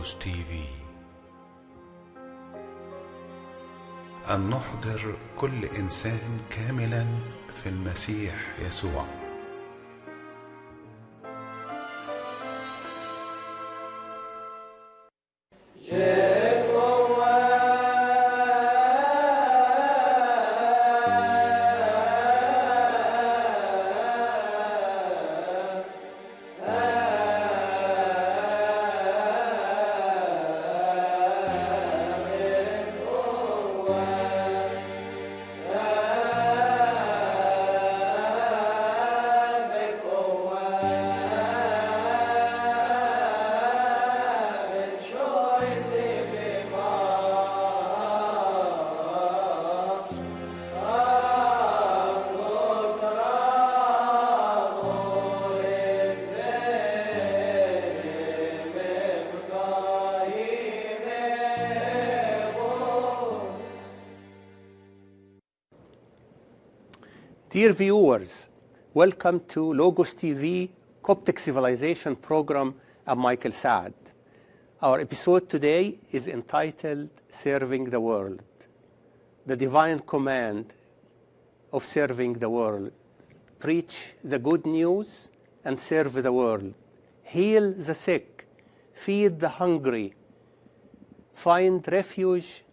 LogosTV. أن نحضر كل إنسان كاملا في المسيح يسوع. Dear viewers, welcome to LogosTV Coptic Civilization program. I'm Michael Saad. Our episode today is entitled Serving the World, the divine command of serving the world. Preach the good news and serve the world. Heal the sick, feed the hungry, find refuge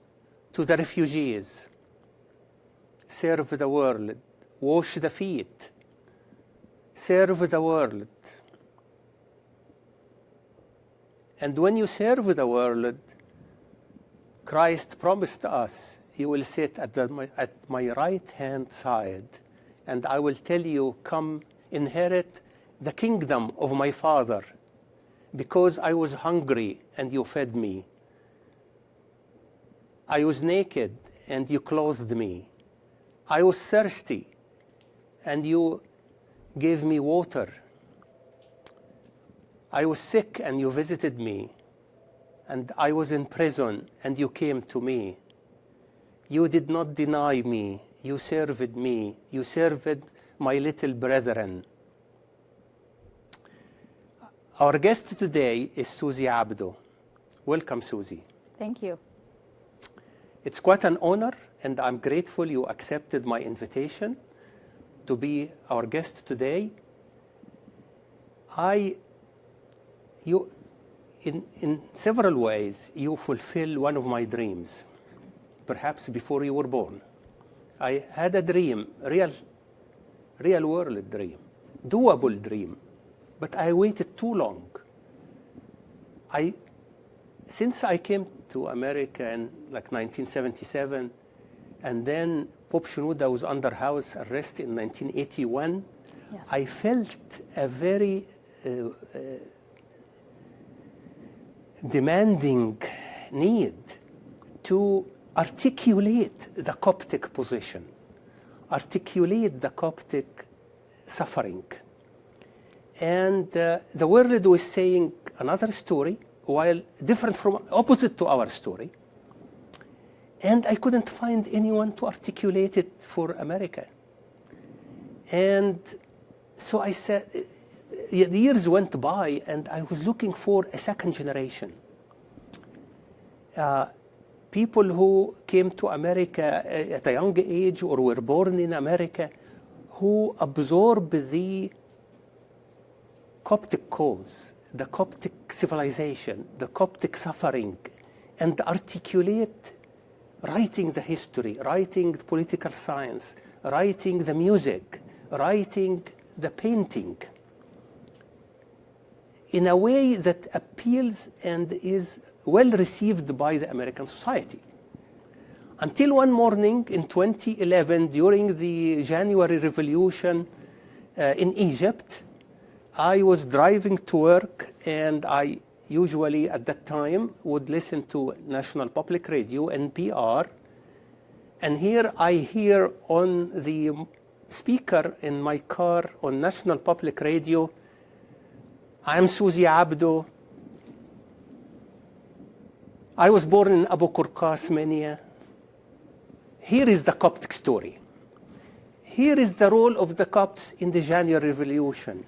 to the refugees. Serve the world. Wash the feet, serve the world. And when you serve the world, Christ promised us, you will sit at my right-hand side, and I will tell you, come inherit the kingdom of my Father, because I was hungry and you fed me. I was naked and you clothed me. I was thirsty and you gave me water. I was sick and you visited me. And I was in prison and you came to me. You did not deny me. You served me. You served my little brethren. Our guest today is Suzie Abdou. Welcome, Suzie. Thank you. It's quite an honor, and I'm grateful you accepted my invitation to be our guest today. In several ways, you fulfill one of my dreams, perhaps before you were born. I had a dream, real world dream, doable dream, but I waited too long. Since I came to America in like 1977, and then Pope Shenouda was under house arrest in 1981. Yes. I felt a very demanding need to articulate the Coptic position, articulate the Coptic suffering. And the world was saying another story, while different from, opposite to our story. And I couldn't find anyone to articulate it for America. And so I said, the years went by, and I was looking for a second generation. People who came to America at a young age or were born in America, who absorbed the Coptic cause, the Coptic civilization, the Coptic suffering, and articulate writing the history, writing the political science, writing the music, writing the painting in a way that appeals and is well received by the American society. Until one morning in 2011, during the January Revolution in Egypt, I was driving to work, and I usually at that time would listen to National Public Radio, NPR, and here I hear on the speaker in my car on National Public Radio, I'm Suzie Abdou. I was born in Abu Qurqas, Mania. Here is the Coptic story. Here is the role of the Copts in the January Revolution.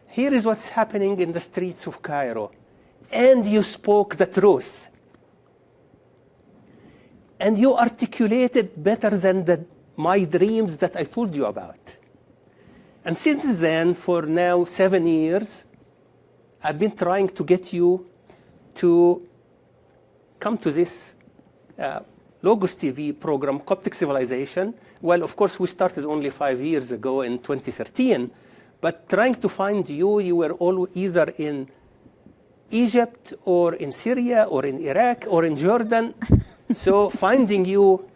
Here is what's happening in the streets of Cairo. and you spoke the truth. And you articulated better than my dreams that I told you about. And since then, for now 7 years, I've been trying to get you to come to this LogosTV program, Coptic Civilization. Well, of course, we started only 5 years ago in 2013, but trying to find you, you were all either in Egypt or in Syria or in Iraq or in Jordan. So finding you,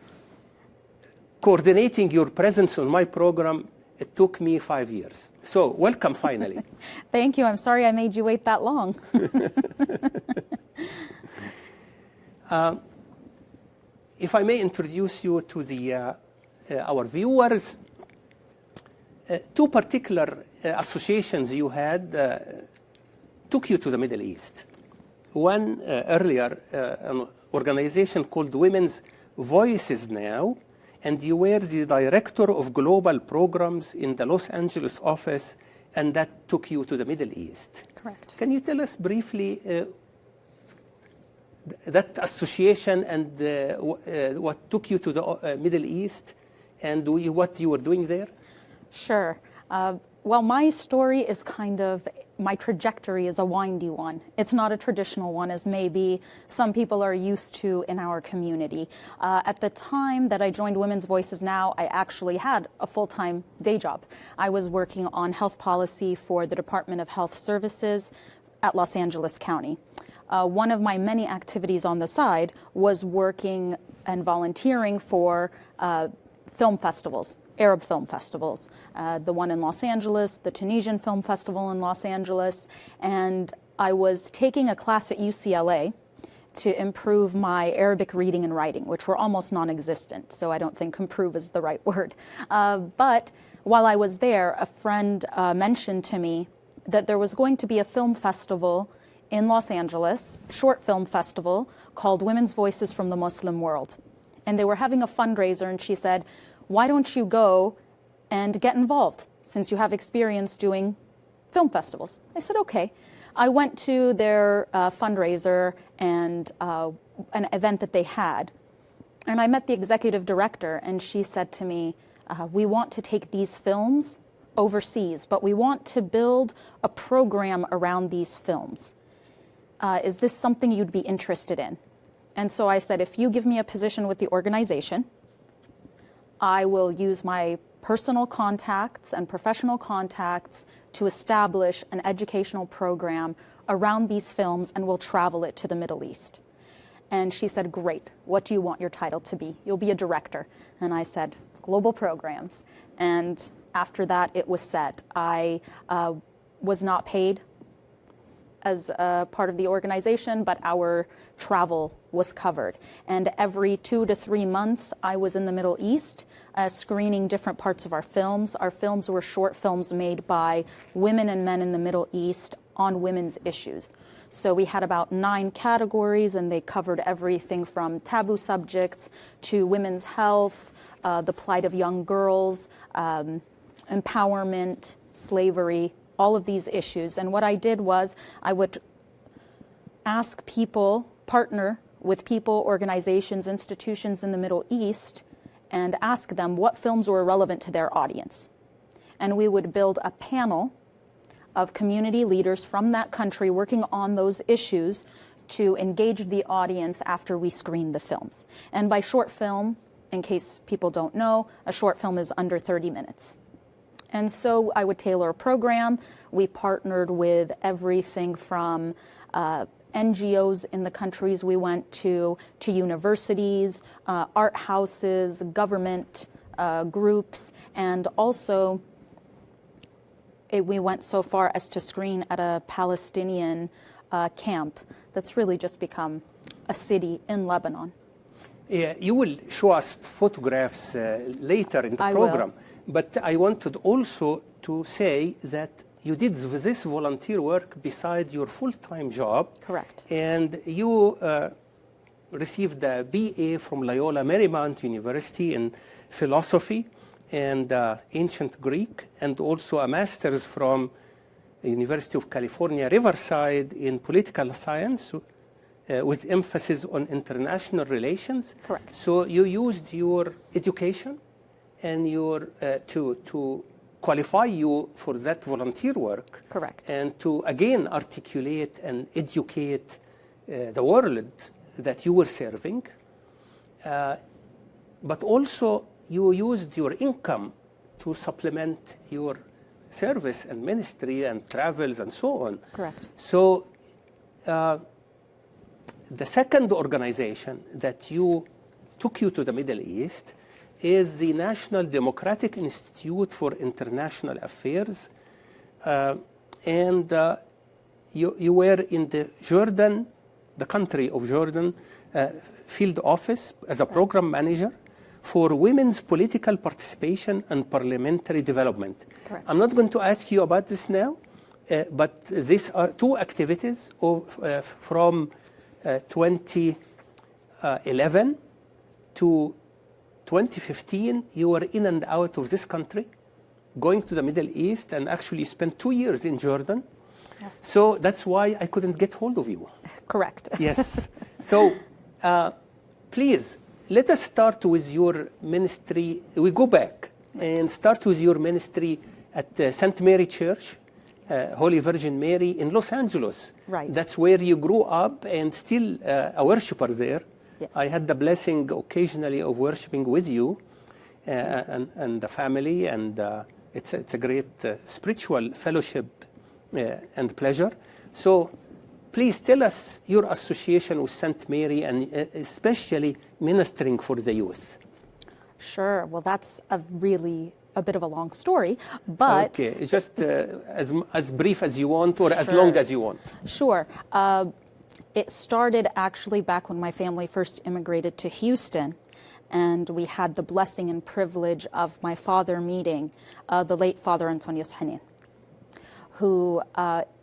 coordinating your presence on my program, it took me 5 years. So welcome finally. Thank you. I'm sorry I made you wait that long. If I may introduce you to our viewers, two particular associations you had took you to the Middle East. One earlier, an organization called Women's Voices Now, and you were the director of global programs in the Los Angeles office, and that took you to the Middle East. Correct. Can you tell us briefly that association and what took you to the Middle East and what you were doing there? Sure. Well, my story is my trajectory is a windy one. It's not a traditional one as maybe some people are used to in our community. At the time that I joined Women's Voices Now, I actually had a full-time day job. I was working on health policy for the Department of Health Services at Los Angeles County. One of my many activities on the side was working and volunteering for film festivals. Arab film festivals, the one in Los Angeles, the Tunisian Film Festival in Los Angeles, and I was taking a class at UCLA to improve my Arabic reading and writing, which were almost non-existent, so I don't think improve is the right word. But while I was there, a friend mentioned to me that there was going to be a film festival in Los Angeles, short film festival, called Women's Voices from the Muslim World. And they were having a fundraiser, and she said, why don't you go and get involved since you have experience doing film festivals? I said, okay. I went to their fundraiser and an event that they had, and I met the executive director, and she said to me, we want to take these films overseas, but we want to build a program around these films. Is this something you'd be interested in? And so I said, if you give me a position with the organization, I will use my personal contacts and professional contacts to establish an educational program around these films, and we'll travel it to the Middle East. And she said, great, what do you want your title to be? You'll be a director. And I said, global programs. And after that, it was set. I was not paid as a part of the organization, but our travel was covered. And every 2 to 3 months, I was in the Middle East screening different parts of our films. Our films were short films made by women and men in the Middle East on women's issues. So we had about 9 categories, and they covered everything from taboo subjects to women's health, the plight of young girls, empowerment, slavery, all of these issues. And what I did was I would ask people, partner with people, organizations, institutions in the Middle East, and ask them what films were relevant to their audience. And we would build a panel of community leaders from that country working on those issues to engage the audience after we screened the films. And by short film, in case people don't know, a short film is under 30 minutes. And so I would tailor a program. We partnered with everything from NGOs in the countries we went to universities, art houses, government groups, and also we went so far as to screen at a Palestinian camp that's really just become a city in Lebanon. Yeah, you will show us photographs later in the program. But I wanted also to say that you did this volunteer work beside your full-time job. Correct. And you received a BA from Loyola Marymount University in philosophy and ancient Greek, and also a master's from University of California, Riverside, in political science with emphasis on international relations. Correct. So you used your education and your to qualify you for that volunteer work. Correct. And to again articulate and educate the world that you were serving. But also you used your income to supplement your service and ministry and travels and so on. Correct. So the second organization that took you to the Middle East is the National Democratic Institute for International Affairs. And you were in the Jordan, the country of Jordan, field office as a program manager for women's political participation and parliamentary development. Correct. I'm not going to ask you about this now, but these are two activities from 2011 to 2015. You were in and out of this country, going to the Middle East, and actually spent 2 years in Jordan. Yes. So that's why I couldn't get hold of you. Correct. Yes. So please, let us start with your ministry. We go back and start with your ministry at St. Mary Church, Holy Virgin Mary in Los Angeles. Right. That's where you grew up and still a worshiper there. Yes. I had the blessing occasionally of worshiping with you and the family, and it's a great spiritual fellowship and pleasure. So please tell us your association with St. Mary and especially ministering for the youth. Sure. Well, that's a bit of a long story, but... Okay, just as brief as you want, or as long as you want. Sure. It started actually back when my family first immigrated to Houston, and we had the blessing and privilege of my father meeting the late Father Antonio Hanin, who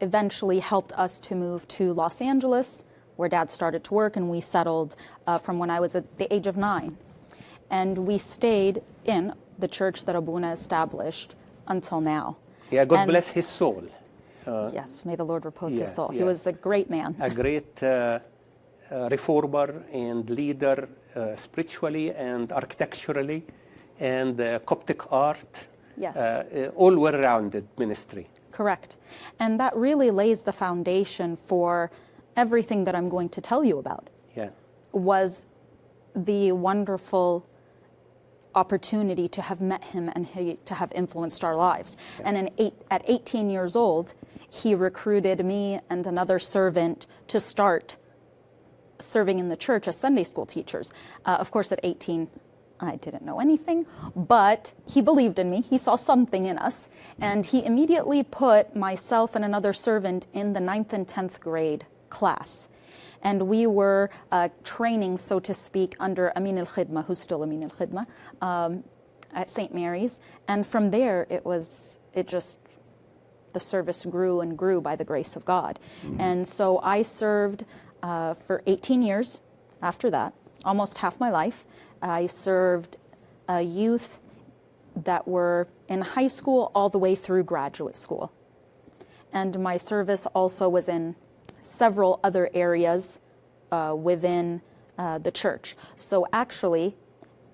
eventually helped us to move to Los Angeles, where Dad started to work, and we settled from when I was at the age of 9. And we stayed in the church that Abuna established until now. Yeah, God bless his soul. Yes, may the Lord repose his soul. Yeah. He was a great man. A great reformer and leader spiritually and architecturally, and Coptic art. Yes. All well-rounded ministry. Correct. And that really lays the foundation for everything that I'm going to tell you about. Yeah. Was the wonderful opportunity to have met him and to have influenced our lives. Yeah. And at 18 years old, he recruited me and another servant to start serving in the church as Sunday school teachers. Of course, at 18, I didn't know anything, but he believed in me. He saw something in us, and he immediately put myself and another servant in the 9th and 10th grade class. And we were training, so to speak, under Amin al-Khidma, who's still Amin al-Khidma, at St. Mary's. And from there, the service grew and grew by the grace of God. Mm-hmm. And so I served for 18 years after that, almost half my life. I served youth that were in high school all the way through graduate school. And my service also was in several other areas within the church. So actually,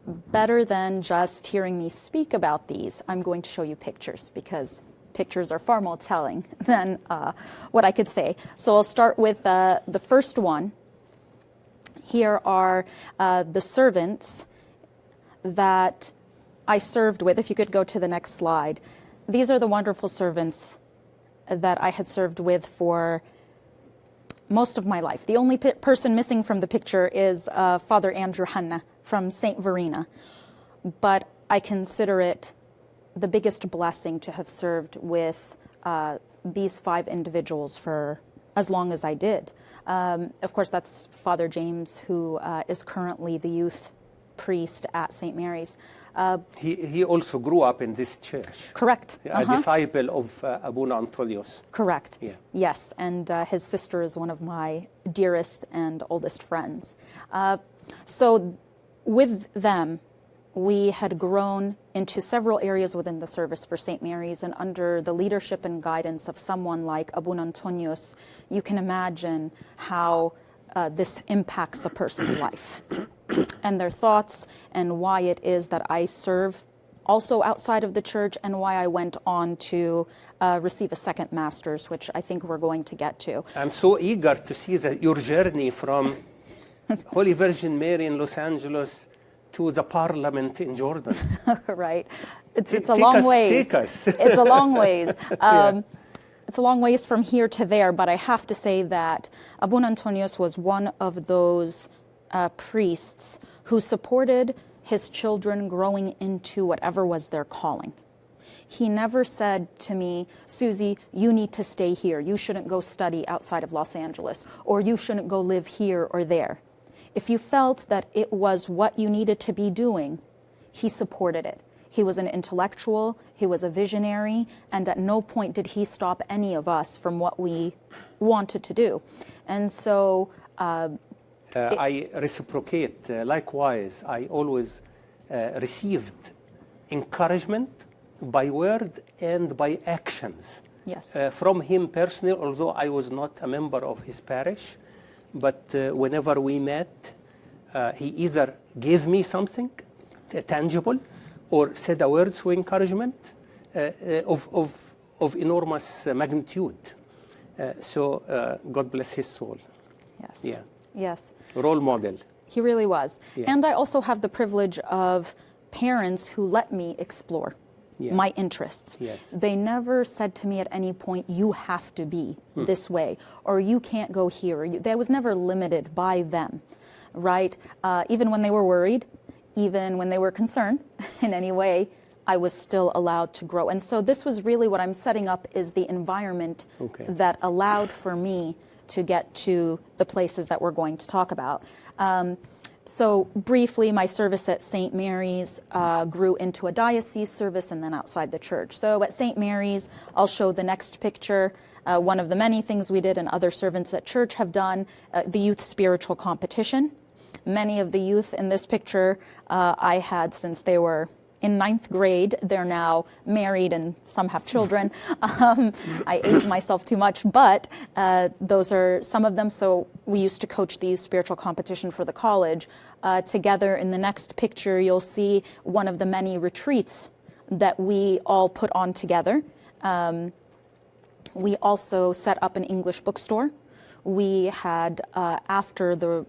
better than just hearing me speak about these, I'm going to show you pictures, because pictures are far more telling than what I could say. So I'll start with the first one. Here are the servants that I served with. If you could go to the next slide. These are the wonderful servants that I had served with for most of my life. The only person missing from the picture is Father Andrew Hanna from St. Verena. But I consider it the biggest blessing to have served with these 5 individuals for as long as I did. Of course, that's Father James, who is currently the youth priest at St. Mary's. He also grew up in this church. Correct. A disciple of Abuna Antonios. Correct. Yeah. Yes, and his sister is one of my dearest and oldest friends. So with them, we had grown into several areas within the service for St. Mary's, and under the leadership and guidance of someone like Abun Antonius, you can imagine how this impacts a person's life and their thoughts, and why it is that I serve also outside of the church, and why I went on to receive a second master's, which I think we're going to get to. I'm so eager to see your journey from Holy Virgin Mary in Los Angeles to the Parliament in Jordan. Right. It's a long ways. Take us. It's a long ways. It's a long ways from here to there, but I have to say that Abun Antonius was one of those priests who supported his children growing into whatever was their calling. He never said to me, Suzie, you need to stay here. You shouldn't go study outside of Los Angeles, or you shouldn't go live here or there. If you felt that it was what you needed to be doing, he supported it. He was an intellectual, he was a visionary, and at no point did he stop any of us from what we wanted to do. And so I reciprocate. Likewise, I always received encouragement by word and by actions. Yes. From him personally, although I was not a member of his parish, but whenever we met, he either gave me something tangible or said a word of encouragement of enormous magnitude. So God bless his soul. Yes. Yeah. Yes. Role model. He really was. Yeah. And I also have the privilege of parents who let me explore my interests. Yes. They never said to me at any point, you have to be this way, or you can't go here. Or that was never limited by them, right? Even when they were worried, even when they were concerned in any way, I was still allowed to grow. And so this was really what I'm setting up, is the environment that allowed for me to get to the places that we're going to talk about. So briefly, my service at St. Mary's grew into a diocese service and then outside the church. So at St. Mary's, I'll show the next picture. One of the many things we did and other servants at church have done, the youth spiritual competition. Many of the youth in this picture I had since they were in 9th grade. They're now married and some have children. I age myself too much, but those are some of them. So we used to coach the spiritual competition for the college. Together in the next picture, you'll see one of the many retreats that we all put on together. We also set up an English bookstore. We had, after the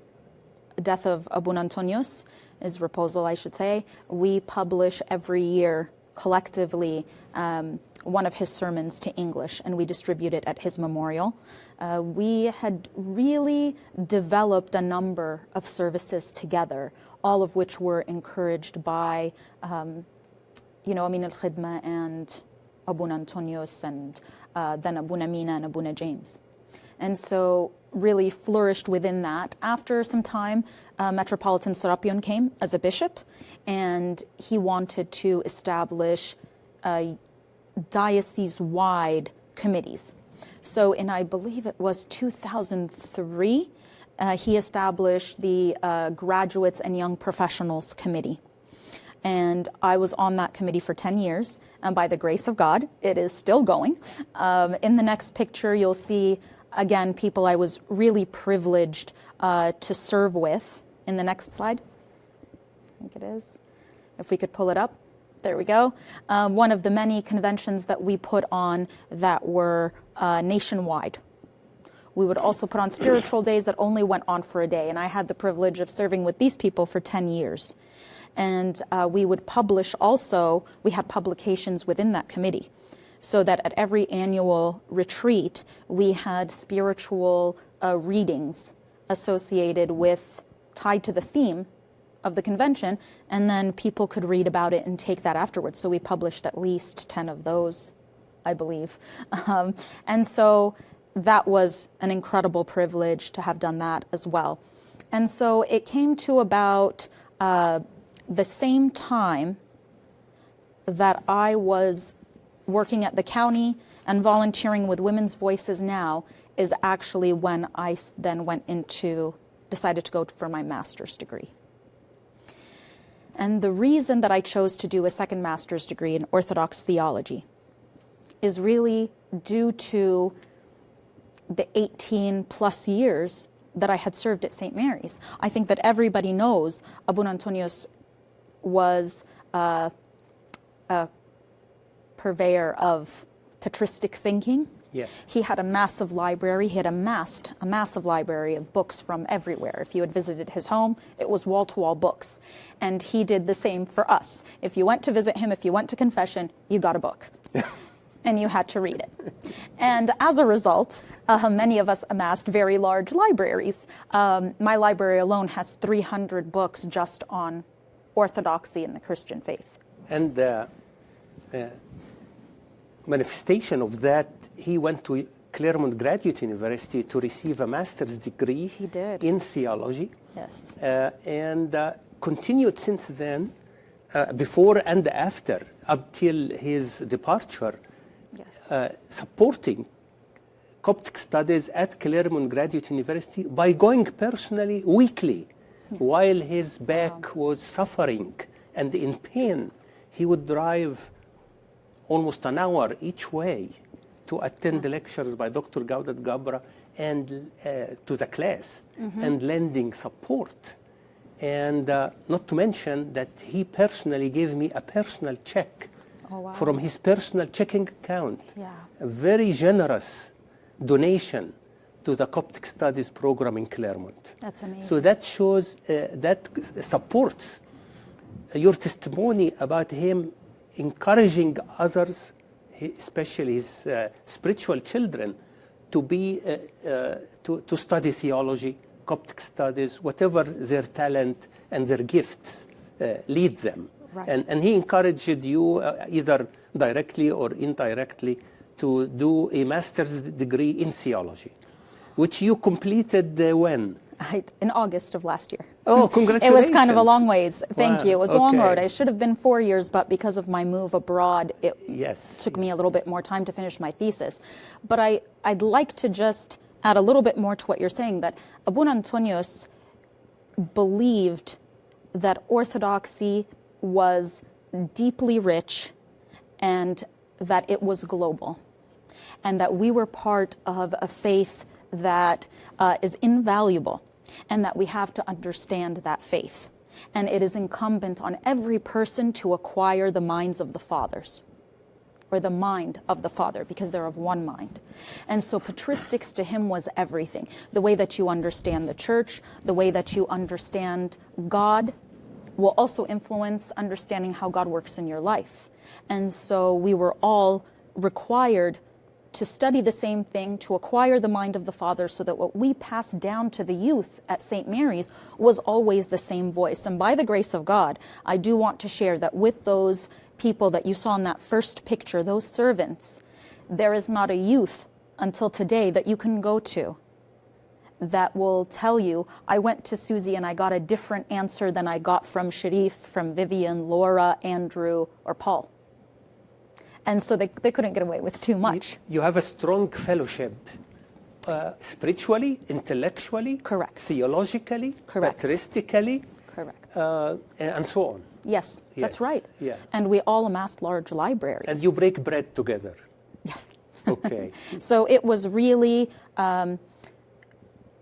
death of Abun Antonius, his reposal, I should say, we publish every year collectively one of his sermons to English, and we distribute it at his memorial. We had really developed a number of services together, all of which were encouraged by, Amin al-Khidma and Abun Antonius, and then Abuna Mina and Abuna James. And so really flourished within that. After some time, Metropolitan Serapion came as a bishop, and he wanted to establish diocese-wide committees. So in, I believe it was 2003, he established the Graduates and Young Professionals Committee. And I was on that committee for 10 years, and by the grace of God, it is still going. In the next picture, you'll see again, people I was really privileged to serve with. In the next slide, I think it is. If we could pull it up. There we go. One of the many conventions that we put on that were nationwide. We would also put on spiritual days that only went on for a day. And I had the privilege of serving with these people for 10 years. And we would publish also, we had publications within that committee. So that at every annual retreat, we had spiritual readings associated with, tied to the theme of the convention, and then people could read about it and take that afterwards. So we published at least 10 of those, I believe. And so that was an incredible privilege to have done that as well. And so it came to about the same time that I was working at the county and volunteering with Women's Voices Now is actually when I then decided to go for my master's degree. And the reason that I chose to do a second master's degree in Orthodox theology is really due to the 18 plus years that I had served at St. Mary's. I think that everybody knows Abun Antonios was a purveyor of patristic thinking. Yes. He had a massive library. He had amassed a massive library of books from everywhere. If you had visited his home, it was wall-to-wall books. And he did the same for us. If you went to visit him, if you went to confession, you got a book. And you had to read it. And as a result, many of us amassed very large libraries. My library alone has 300 books just on orthodoxy and the Christian faith. And the manifestation of that, he went to Claremont Graduate University to receive a master's degree He did. in theology. Yes. And continued since then, before and after, up till his departure, Yes. supporting Coptic studies at Claremont Graduate University by going personally weekly. While his back was suffering and in pain, he would drive almost an hour each way to attend the lectures by Dr. Gaudat Gabra and to the class, and lending support. And not to mention that he personally gave me a personal check from his personal checking account. Yeah. A very generous donation to the Coptic Studies program in Claremont. That's amazing. So that shows, that supports your testimony about him encouraging others, especially his spiritual children, to be to study theology, Coptic studies, whatever their talent and their gifts lead them. Right. And he encouraged you either directly or indirectly to do a master's degree in theology, which you completed when? In August of last year. Oh, congratulations. It was kind of a long ways. Thank Wow, you. It was a long okay. road. It should have been 4 years, but because of my move abroad, it Yes. took me a little bit more time to finish my thesis. But I'd like to just add a little bit more to what you're saying, that Abun Antonios believed that orthodoxy was deeply rich and that it was global, and that we were part of a faith that is invaluable, and that we have to understand that faith. And it is incumbent on every person to acquire the minds of the fathers, or the mind of the Father, because they're of one mind. And so patristics to him was everything. The way that you understand the church, the way that you understand God, will also influence understanding how God works in your life. And so we were all required to study the same thing, to acquire the mind of the Father, so that what we passed down to the youth at St. Mary's was always the same voice. And by the grace of God, I do want to share that with those people that you saw in that first picture, those servants, there is not a youth until today that you can go to that will tell you, I went to Suzie and I got a different answer than I got from Sharif, from Vivian, Laura, Andrew, or Paul. And so they couldn't get away with too much. You have a strong fellowship, spiritually, intellectually, Correct. theologically, Correct. patristically, Correct. and so on. Yes, that's Yes, right. yeah. And we all amassed large libraries. And you break bread together. Yes. Okay. So it was really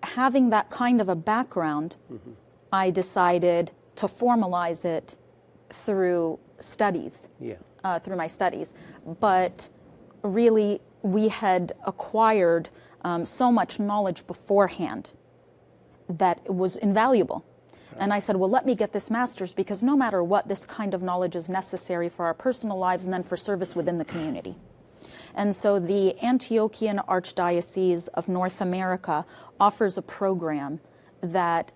having that kind of a background, I decided to formalize it through studies, Yeah. through my studies. But really, we had acquired so much knowledge beforehand that it was invaluable. And I said, well, let me get this master's, because no matter what, this kind of knowledge is necessary for our personal lives and then for service within the community. And so the Antiochian Archdiocese of North America offers a program that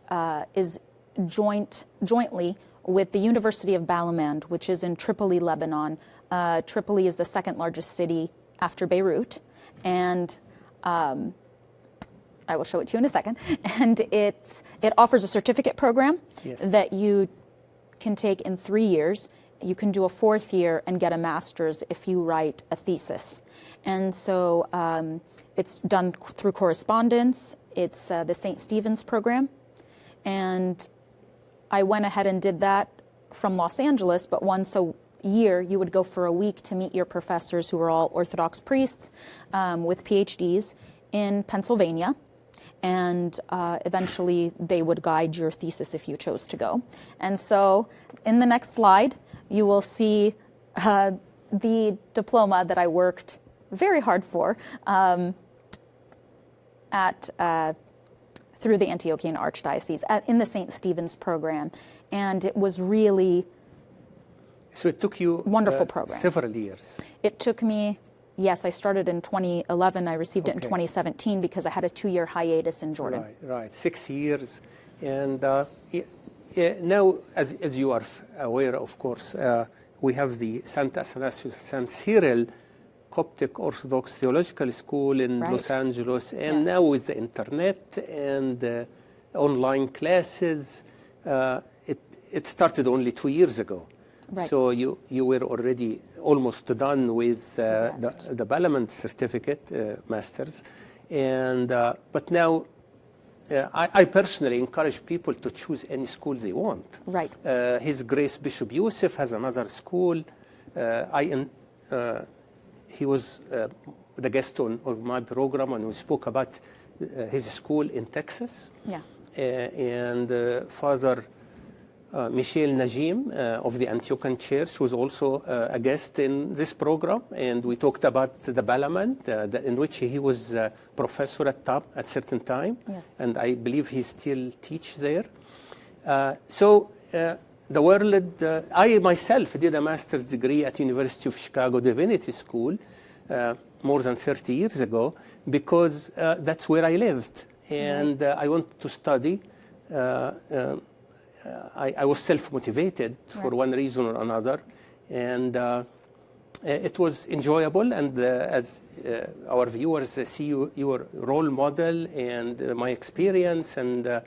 is jointly with the University of Balamand, which is in Tripoli, Lebanon. Tripoli is the second largest city after Beirut. And I will show it to you in a second. And it offers a certificate program Yes. that you can take in 3 years. You can do a 4th year and get a master's if you write a thesis. And so it's done through correspondence. It's the St. Stephen's program. And I went ahead and did that from Los Angeles, but once a year you would go for a week to meet your professors who were all Orthodox priests with PhDs in Pennsylvania. And eventually they would guide your thesis if you chose to go. And so in the next slide, you will see the diploma that I worked very hard for through the Antiochian Archdiocese in the St. Stephen's program. And it was really So it took you wonderful program. Several years. It took me, yes, I started in 2011. I received it in 2017 because I had a 2-year hiatus in Jordan. Right. 6 years. And now, as you are aware, of course, we have the St. Athanasius St. Cyril Coptic Orthodox Theological School in Los Angeles. And now with the internet and online classes, it started only 2 years ago. Right. So you were already almost done with the Bellman certificate, masters, and but now I personally encourage people to choose any school they want. Right. His Grace Bishop Yusuf has another school. He was the guest on my program, and we spoke about his school in Texas. Yeah. And Father Michel Najim of the Antiochian Church was also a guest in this program, and we talked about the Balaman, in which he was a professor at certain time, yes. And I believe he still teaches there. So the world, I myself did a master's degree at University of Chicago Divinity School more than 30 years ago, because that's where I lived, and I wanted to study. I was self-motivated for one reason or another, and it was enjoyable. And as our viewers see your role model and my experience, and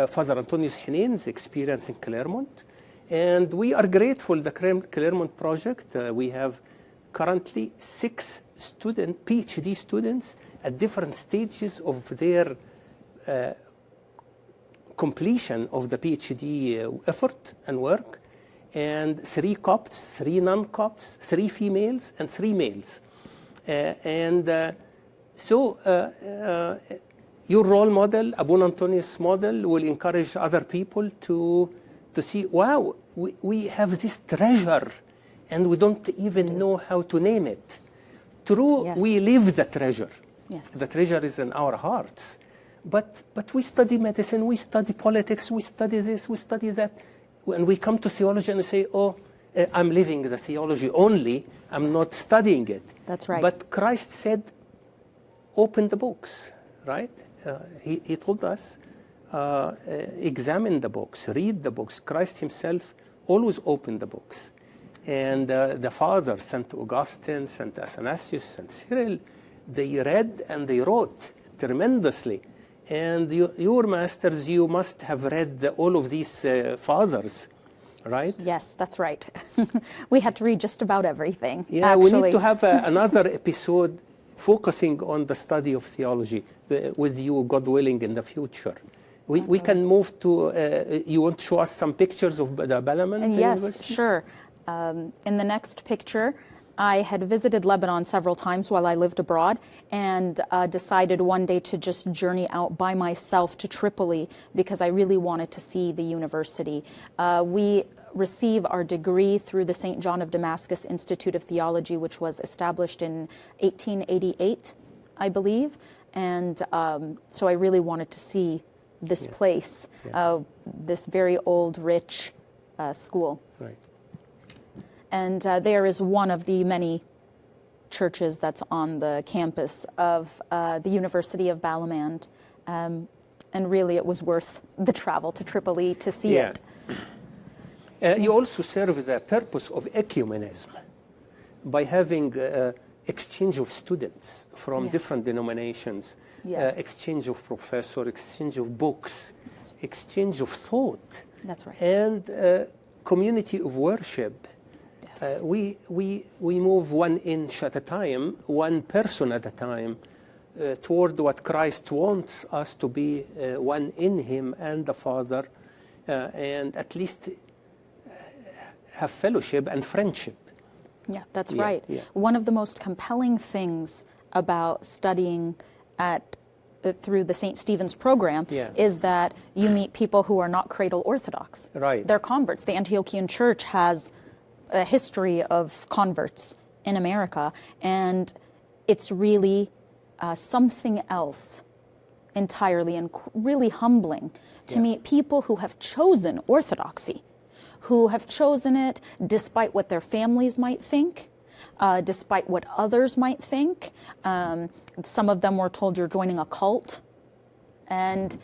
Father Antonius Henen's experience in Claremont. And we are grateful, the Claremont project. We have currently 6 PhD students at different stages of their completion of the PhD effort and work, and 3 Copts, 3 non-Copts, 3 females, and 3 males. So your role model, Abun Antonius model, will encourage other people to see, wow, we have this treasure, and we don't even know how to name it. True, yes. We live the treasure. Yes. The treasure is in our hearts. But we study medicine, we study politics, we study this, we study that. When we come to theology and we say, I'm living the theology only, I'm not studying it. That's right. But Christ said, open the books, right? He told us, examine the books, read the books. Christ himself always opened the books. And the fathers, St. Augustine, St. Athanasius, St. Cyril, they read and they wrote tremendously. And your masters, you must have read all of these fathers, right? Yes, that's right. We had to read just about everything. Yeah, actually. We need to have another episode focusing on the study of theology with you, God willing, in the future. We can move to, you want to show us some pictures of the Balaman University? Yes, sure. In the next picture, I had visited Lebanon several times while I lived abroad, and decided one day to just journey out by myself to Tripoli because I really wanted to see the university. We receive our degree through the St. John of Damascus Institute of Theology, which was established in 1888, I believe. And so I really wanted to see this place, this very old, rich school. Right. And there is one of the many churches that's on the campus of the University of Balamand. And really, it was worth the travel to Tripoli to see it. You also serve the purpose of ecumenism by having exchange of students from different denominations, exchange of professors, exchange of books, exchange of thought. That's right. And community of worship. Yes. We move 1 inch at a time, 1 person at a time, toward what Christ wants us to be, one in him and the Father, and at least have fellowship and friendship. Yeah, that's Yeah, right. yeah. One of the most compelling things about studying through the St. Stephen's program Yeah. is that you meet people who are not cradle Orthodox. Right. They're converts. The Antiochian Church has a history of converts in America, and it's really something else entirely, and really humbling to meet people who have chosen Orthodoxy, who have chosen it despite what their families might think, despite what others might think. Some of them were told you're joining a cult, and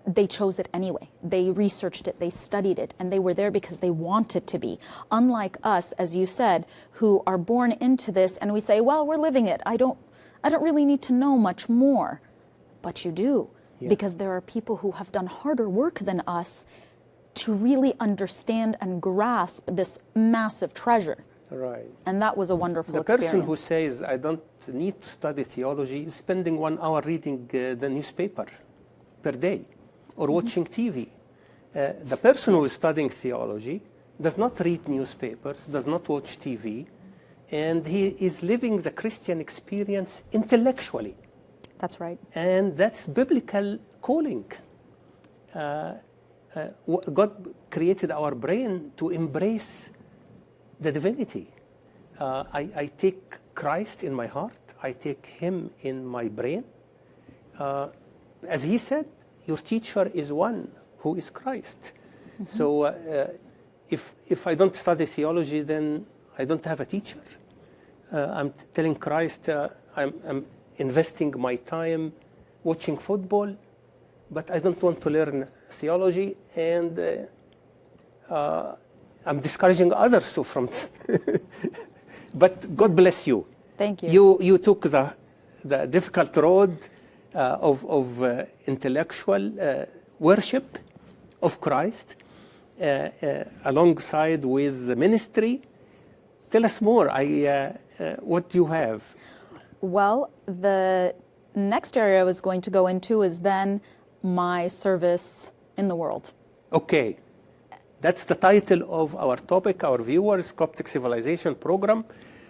they chose it anyway. They researched it, they studied it, and they were there because they wanted to be. Unlike us, as you said, who are born into this and we say, well, we're living it. I don't really need to know much more. But you do, because there are people who have done harder work than us to really understand and grasp this massive treasure. Right. And that was a wonderful The experience. person who says, I don't need to study theology, is spending 1 hour reading the newspaper per day, or watching TV. The person who is studying theology does not read newspapers, does not watch TV, and he is living the Christian experience intellectually. That's right. And that's biblical calling. God created our brain to embrace the divinity. I take Christ in my heart. I take him in my brain. As he said, your teacher is one who is Christ. Mm-hmm. So if I don't study theology, then I don't have a teacher. I'm telling Christ, I'm investing my time watching football, but I don't want to learn theology, and I'm discouraging others from But God bless you. Thank you. You took the difficult road of intellectual worship of Christ alongside with the ministry. Tell us more. What you have. Well, the next area I was going to go into is then my service in the world. Okay. That's the title of our topic, our viewers, Coptic Civilization program.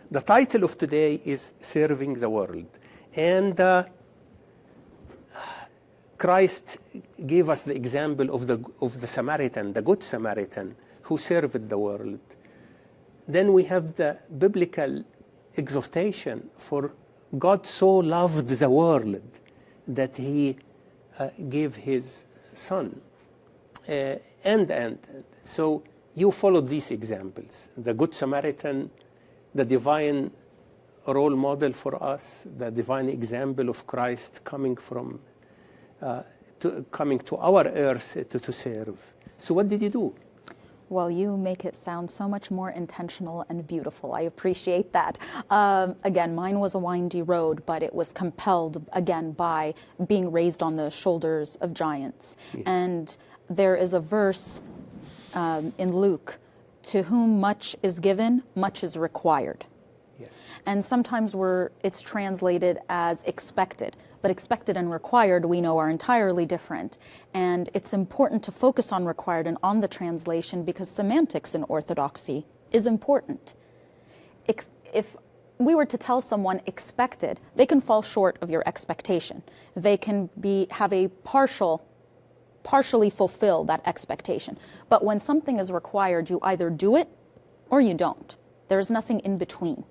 The title of today is Serving the World. And Christ gave us the example of the Samaritan, the Good Samaritan, who served the world. Then we have the biblical exhortation for God so loved the world that he gave his son. And so you followed these examples, the Good Samaritan, the divine role model for us, the divine example of Christ coming to our earth to serve. So what did you do? Well, you make it sound so much more intentional and beautiful. I appreciate that. Again, mine was a windy road, but it was compelled, again, by being raised on the shoulders of giants. Yes. And there is a verse in Luke, to whom much is given, much is required. Yes. And sometimes it's translated as expected. But expected and required, we know, are entirely different. And it's important to focus on required and on the translation because semantics in Orthodoxy is important. If we were to tell someone expected, they can fall short of your expectation. They can have a partially fulfill that expectation. But when something is required, you either do it or you don't. There is nothing in between.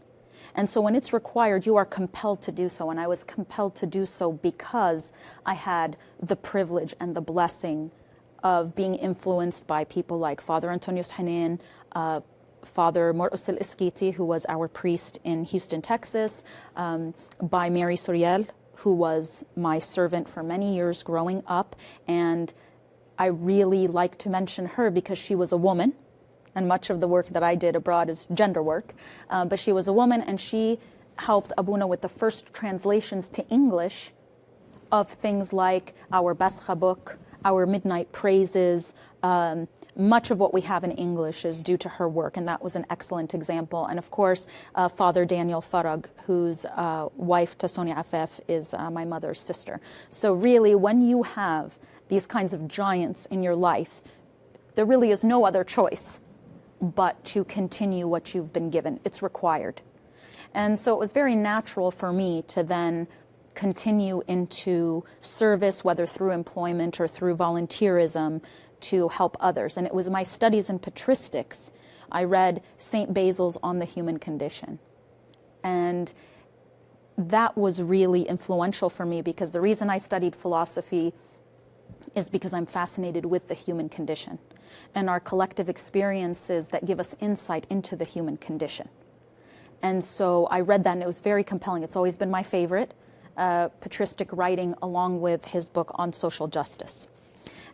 And so when it's required, you are compelled to do so. And I was compelled to do so because I had the privilege and the blessing of being influenced by people like Father Antonius Hanin, Father Morus el-Iskiti, who was our priest in Houston, Texas, by Mary Suriel, who was my servant for many years growing up. And I really like to mention her because she was a woman. And much of the work that I did abroad is gender work. But she was a woman, and she helped Abuna with the first translations to English of things like our Bascha book, our Midnight Praises. Much of what we have in English is due to her work, and that was an excellent example. And of course, Father Daniel Farag, whose wife, Tassonia Afef, is my mother's sister. So really, when you have these kinds of giants in your life, there really is no other choice but to continue what you've been given. It's required. And so it was very natural for me to then continue into service, whether through employment or through volunteerism, to help others. And it was my studies in patristics. I read St. Basil's On the Human Condition. And that was really influential for me, because the reason I studied philosophy is because I'm fascinated with the human condition and our collective experiences that give us insight into the human condition. And so I read that, and it was very compelling. It's always been my favorite, patristic writing, along with his book on social justice.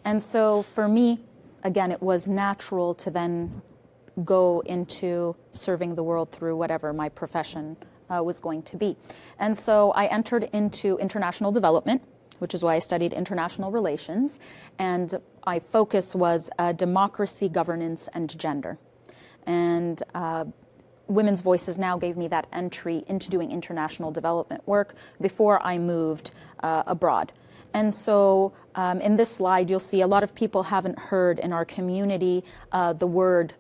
And so for me, again, it was natural to then go into serving the world through whatever my profession was going to be. And so I entered into international development, which is why I studied international relations. And my focus was democracy, governance, and gender. And Women's Voices Now gave me that entry into doing international development work before I moved abroad. And so in this slide, you'll see a lot of people haven't heard in our community the word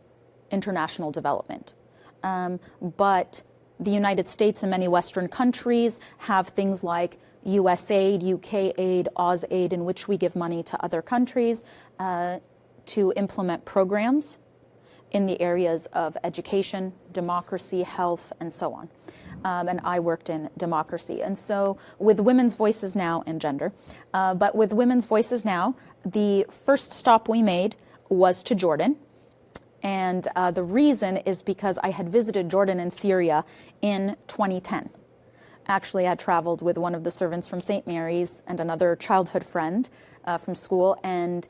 international development. But the United States and many Western countries have things like USAID, UK aid, AusAid, in which we give money to other countries to implement programs in the areas of education, democracy, health, and so on. And I worked in democracy. And so with Women's Voices Now and gender, but with Women's Voices Now, the first stop we made was to Jordan. And the reason is because I had visited Jordan and Syria in 2010. Actually, I had traveled with one of the servants from St. Mary's and another childhood friend from school, and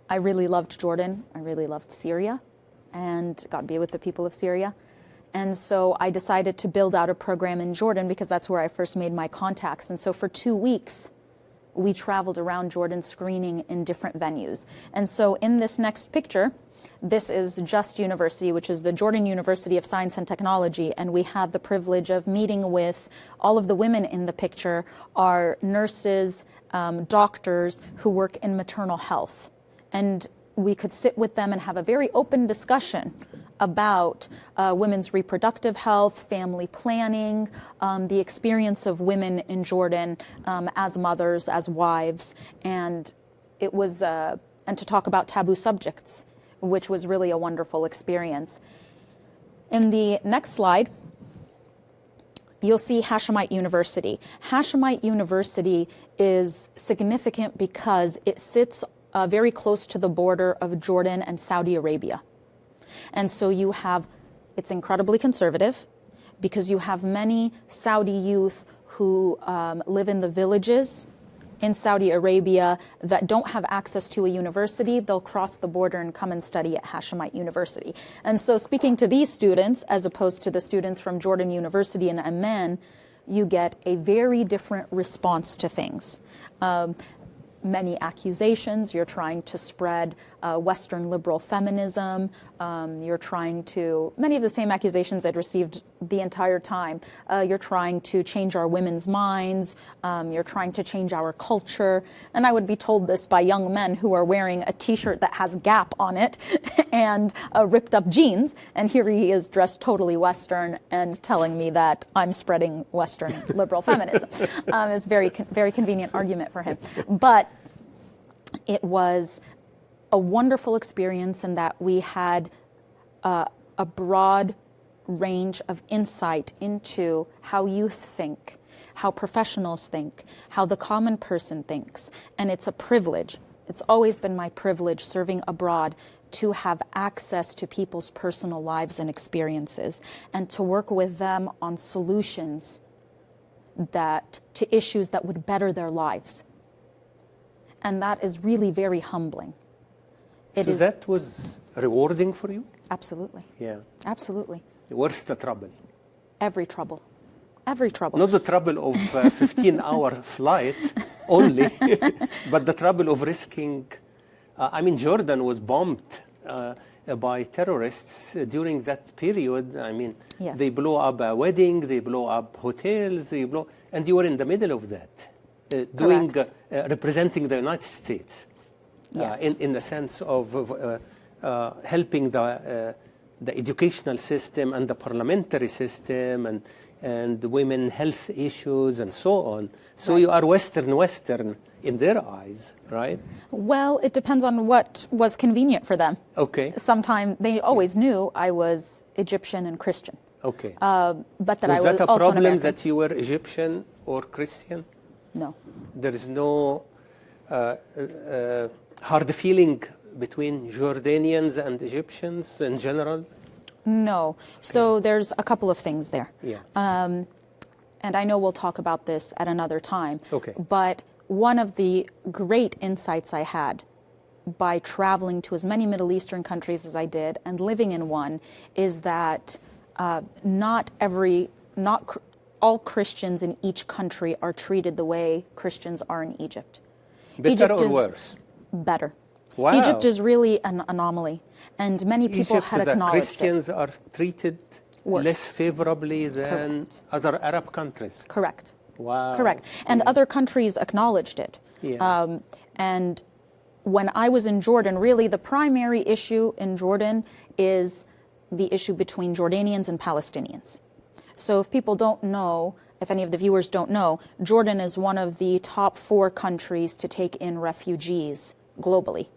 I really loved Jordan. I really loved Syria, and got to be with the people of Syria. And so I decided to build out a program in Jordan, because that's where I first made my contacts. And so for 2 weeks, we traveled around Jordan screening in different venues. And so in this next picture, this is Just University, which is the Jordan University of Science and Technology, and we had the privilege of meeting with all of the women in the picture are nurses, doctors who work in maternal health. And we could sit with them and have a very open discussion about women's reproductive health, family planning, the experience of women in Jordan as mothers, as wives, and it was, and to talk about taboo subjects, which was really a wonderful experience. In the next slide, you'll see Hashemite University. Hashemite University is significant because it sits very close to the border of Jordan and Saudi Arabia. And so you have, it's incredibly conservative, because you have many Saudi youth who live in the villages in Saudi Arabia that don't have access to a university. They'll cross the border and come and study at Hashemite University. And so speaking to these students, as opposed to the students from Jordan University in Amman, you get a very different response to things. Many accusations. You're trying to spread Western liberal feminism. You're trying to, many of the same accusations I'd received the entire time. You're trying to change our women's minds. You're trying to change our culture. And I would be told this by young men who are wearing a t-shirt that has Gap on it and ripped up jeans. And here he is dressed totally Western and telling me that I'm spreading Western liberal feminism. It's a very convenient argument for him. But it was a wonderful experience in that we had a broad range of insight into how youth think, how professionals think, how the common person thinks. And it's a privilege. It's always been my privilege serving abroad to have access to people's personal lives and experiences, and to work with them on solutions to issues that would better their lives. And that is really very humbling. So that was rewarding for you? Absolutely. Yeah. Absolutely. Where's the trouble? Every trouble. Every trouble. Not the trouble of a 15-hour flight only, but the trouble of risking. I mean, Jordan was bombed by terrorists during that period. I mean, yes. They blew up a wedding, they blew up hotels, and you were in the middle of that. Representing the United States, yes. in the sense of helping the the educational system and the parliamentary system and women health issues and so on. So Right. you are Western in their eyes, right? Well, it depends on what was convenient for them. Okay. Sometimes they always knew I was Egyptian and Christian, Okay. but that Was I was that a also an problem American. that you were Egyptian or Christian? No. There is no hard feeling between Jordanians and Egyptians in general? No. So there's a couple of things there. Yeah. And I know we'll talk about this at another time. Okay. But one of the great insights I had by traveling to as many Middle Eastern countries as I did and living in one is that not all Christians in each country are treated the way Christians are in Egypt. Better Egypt or is worse? better. Wow. Egypt is really an anomaly, and many people Egypt, had the acknowledged Christians are treated Worse. less favorably than Correct. other Arab countries. it. Correct. Wow. Correct. And other countries acknowledged it. Yeah. And when I was in Jordan, really the primary issue in Jordan is the issue between Jordanians and Palestinians. So if people don't know, if any of the viewers don't know, Jordan is one of the top 4 countries to take in refugees globally.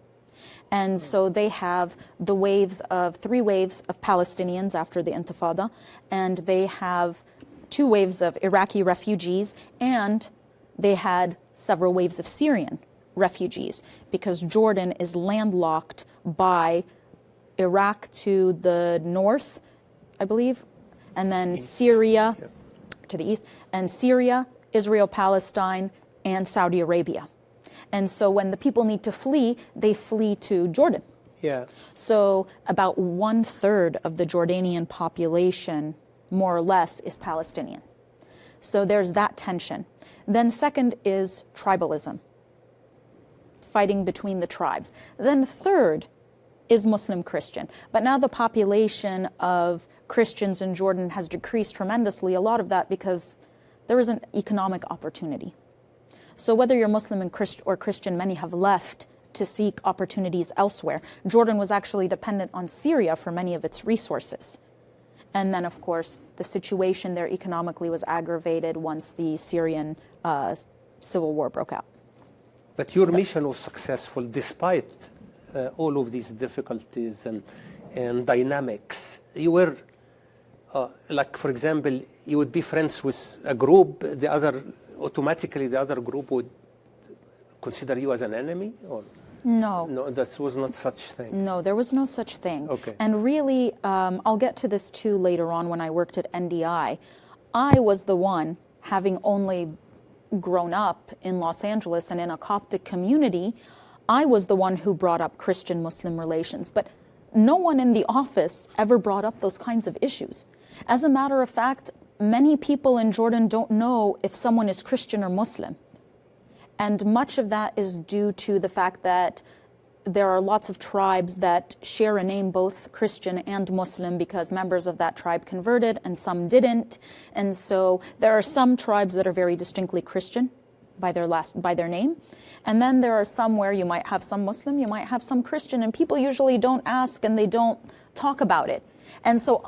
And so they have the 3 waves of Palestinians after the Intifada, and they have 2 waves of Iraqi refugees, and they had several waves of Syrian refugees, because Jordan is landlocked by Iraq to the north, I believe, and then Syria to the east, and Syria, Israel, Palestine, and Saudi Arabia. And so when the people need to flee, they flee to Jordan. Yeah. So about 1/3 of the Jordanian population, more or less, is Palestinian. So there's that tension. Then second is tribalism, fighting between the tribes. Then third is Muslim Christian. But now the population of Christians in Jordan has decreased tremendously, a lot of that because there isn't economic opportunity. So whether you're Muslim or Christian, many have left to seek opportunities elsewhere. Jordan was actually dependent on Syria for many of its resources. And then, of course, the situation there economically was aggravated once the Syrian civil war broke out. But your mission was successful despite all of these difficulties and dynamics. You were, like, for example, you would be friends with a group, automatically the other group would consider you as an enemy? Or No, that was not such thing. no, there was no such thing. Okay. And really, I'll get to this too later on when I worked at NDI. I was the one, having only grown up in Los Angeles and in a Coptic community, I was the one who brought up Christian-Muslim relations. But no one in the office ever brought up those kinds of issues. As a matter of fact, many people in Jordan don't know if someone is Christian or Muslim. And much of that is due to the fact that there are lots of tribes that share a name, both Christian and Muslim, because members of that tribe converted and some didn't. And so there are some tribes that are very distinctly Christian by their name. And then there are some where you might have some Muslim, you might have some Christian, and people usually don't ask and they don't talk about it. And so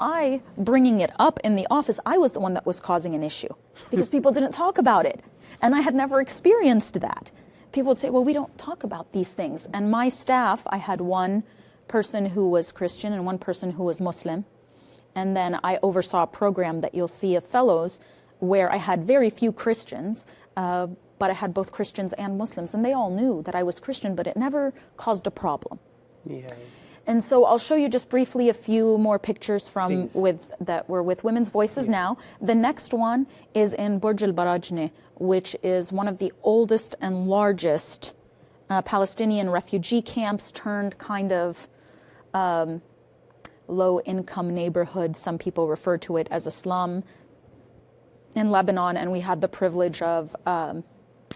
bringing it up in the office, I was the one that was causing an issue because people didn't talk about it. And I had never experienced that. People would say, well, we don't talk about these things. And my staff, I had one person who was Christian and one person who was Muslim. And then I oversaw a program that you'll see of fellows where I had very few Christians, but I had both Christians and Muslims. And they all knew that I was Christian, but it never caused a problem. Yeah. And so I'll show you just briefly a few more pictures that were with Women's Voices now. The next one is in Burj al-Barajne, which is one of the oldest and largest Palestinian refugee camps turned kind of low-income neighborhood. Some people refer to it as a slum in Lebanon, and we had the privilege of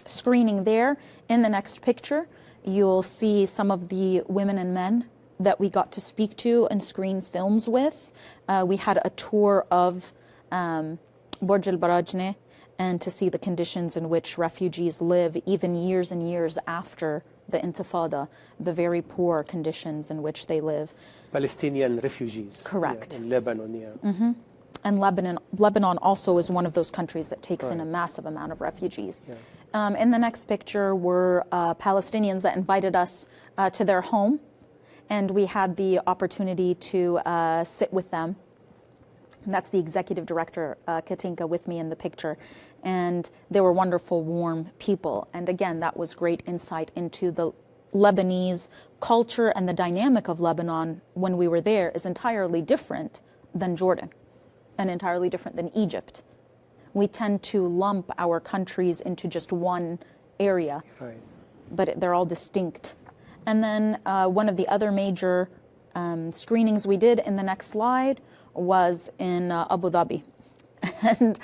screening there. In the next picture, you'll see some of the women and men that we got to speak to and screen films with. We had a tour of Burj al-Barajne, and to see the conditions in which refugees live, even years and years after the Intifada, the very poor conditions in which they live. Palestinian refugees. Correct. In Lebanon, yeah. And Lebanon also is one of those countries that takes in a massive amount of refugees. Yeah. In the next picture were Palestinians that invited us to their home, and we had the opportunity to sit with them. And that's the executive director, Katinka, with me in the picture. And they were wonderful, warm people. And again, that was great insight into the Lebanese culture, and the dynamic of Lebanon when we were there is entirely different than Jordan and entirely different than Egypt. We tend to lump our countries into just one area, but they're all distinct. And then one of the other major screenings we did in the next slide was in Abu Dhabi. And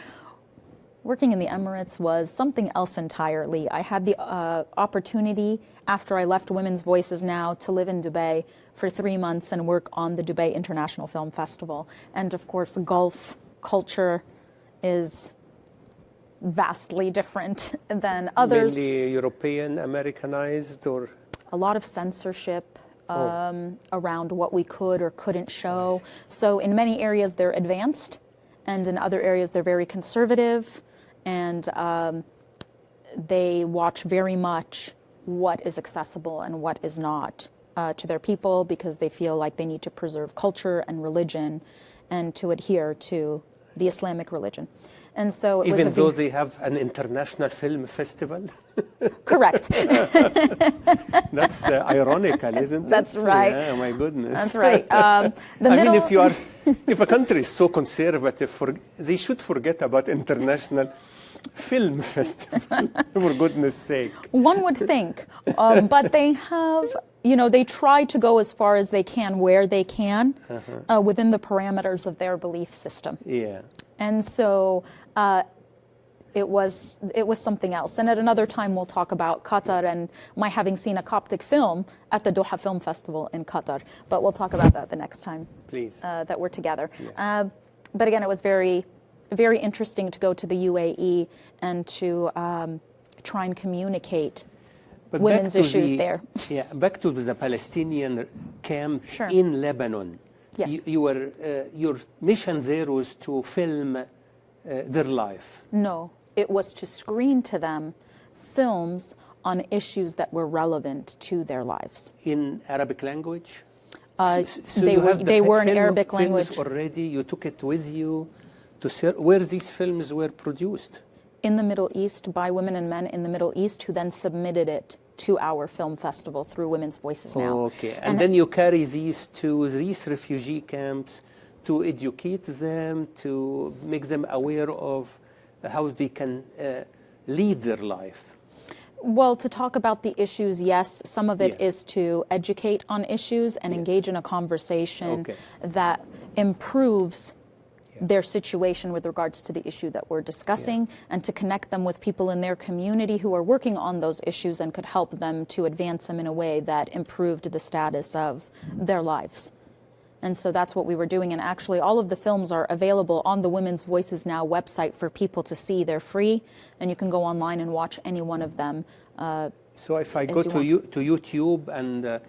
working in the Emirates was something else entirely. I had the opportunity, after I left Women's Voices Now, to live in Dubai for 3 months and work on the Dubai International Film Festival. And of course, Gulf culture is vastly different than others. Mainly European, Americanized, or? A lot of censorship around what we could or couldn't show. So in many areas they're advanced, and in other areas they're very conservative, and they watch very much what is accessible and what is not to their people, because they feel like they need to preserve culture and religion and to adhere to the Islamic religion. And so it even though they have an international film festival? Correct. That's ironical, isn't it? That's right. Yeah, my goodness. That's right. If a country is so conservative, they should forget about international film festival, for goodness sake. One would think, but they have, they try to go as far as they can, where they can, within the parameters of their belief system. Yeah. And so it was something else. And at another time, we'll talk about Qatar and my having seen a Coptic film at the Doha Film Festival in Qatar. But we'll talk about that the next time. Please. That we're together. Yeah. But again, it was very, very interesting to go to the UAE and to try and communicate women's issues there. Yeah, back to the Palestinian camp Sure. in Lebanon. Yes. Your mission there was to film their life. No, it was to screen to them films on issues that were relevant to their lives. In Arabic language? They were in Arabic language. Already, you took it with you to where these films were produced? In the Middle East, by women and men in the Middle East, who then submitted it to our film festival through Women's Voices Now. Okay, and then you carry these to these refugee camps to educate them, to make them aware of how they can lead their life. Well, to talk about the issues, yes. Some of it is to educate on issues and engage in a conversation that improves their situation with regards to the issue that we're discussing, and to connect them with people in their community who are working on those issues and could help them to advance them in a way that improved the status of their lives. And so that's what we were doing. And actually, all of the films are available on the Women's Voices Now website for people to see. They're free, and you can go online and watch any one of them. So if I go to YouTube and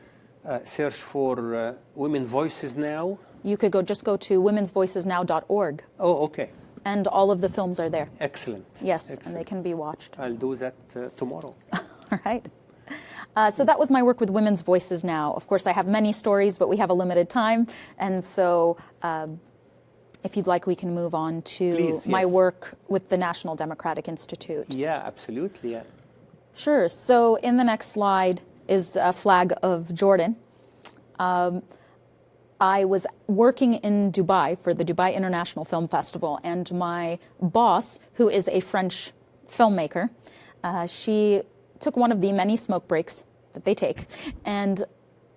search for Women's Voices Now? You could just go to womensvoicesnow.org. Oh, okay. And all of the films are there. Excellent. Yes, Excellent. And they can be watched. I'll do that tomorrow. All right. So that was my work with Women's Voices Now. Of course, I have many stories, but we have a limited time. And so if you'd like, we can move on to my work with the National Democratic Institute. Yeah, absolutely. Yeah. Sure. So in the next slide is a flag of Jordan. I was working in Dubai for the Dubai International Film Festival, and my boss, who is a French filmmaker, she took one of the many smoke breaks that they take, and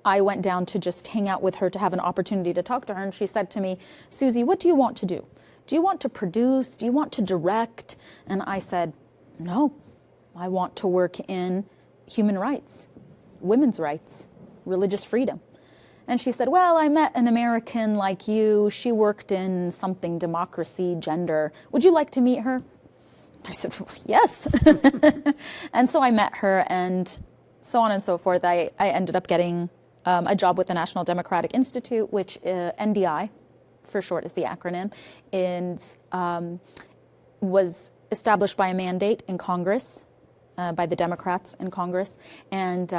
I went down to just hang out with her to have an opportunity to talk to her, and she said to me, "Suzie, what do you want to do? Do you want to produce? Do you want to direct?" And I said, "No, I want to work in human rights, women's rights, religious freedom." And she said, "Well, I met an American like you. She worked in something democracy, gender. Would you like to meet her?" I said, well, yes. And so I met her, and so on and so forth. I ended up getting a job with the National Democratic Institute, which NDI, for short, is the acronym, and was established by a mandate in Congress, by the Democrats in Congress, and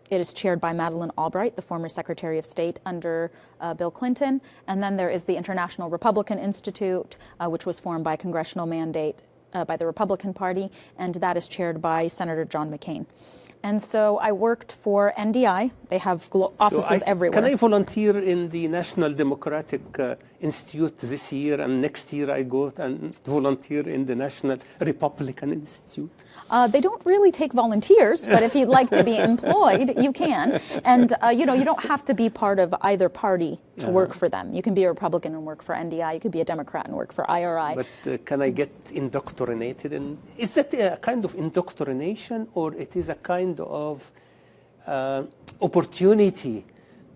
it is chaired by Madeleine Albright, the former Secretary of State under Bill Clinton. And then there is the International Republican Institute, which was formed by congressional mandate by the Republican Party, and that is chaired by Senator John McCain. And so I worked for NDI. They have offices everywhere. Can I volunteer in the National Democratic Institute this year, and next year I go and volunteer in the National Republican Institute? They don't really take volunteers, but if you'd like to be employed, you can. And you know, you don't have to be part of either party to work for them. You can be a Republican and work for NDI. You could be a Democrat and work for IRI. But can I get indoctrinated in? Is that a kind of indoctrination, or it is a kind of opportunity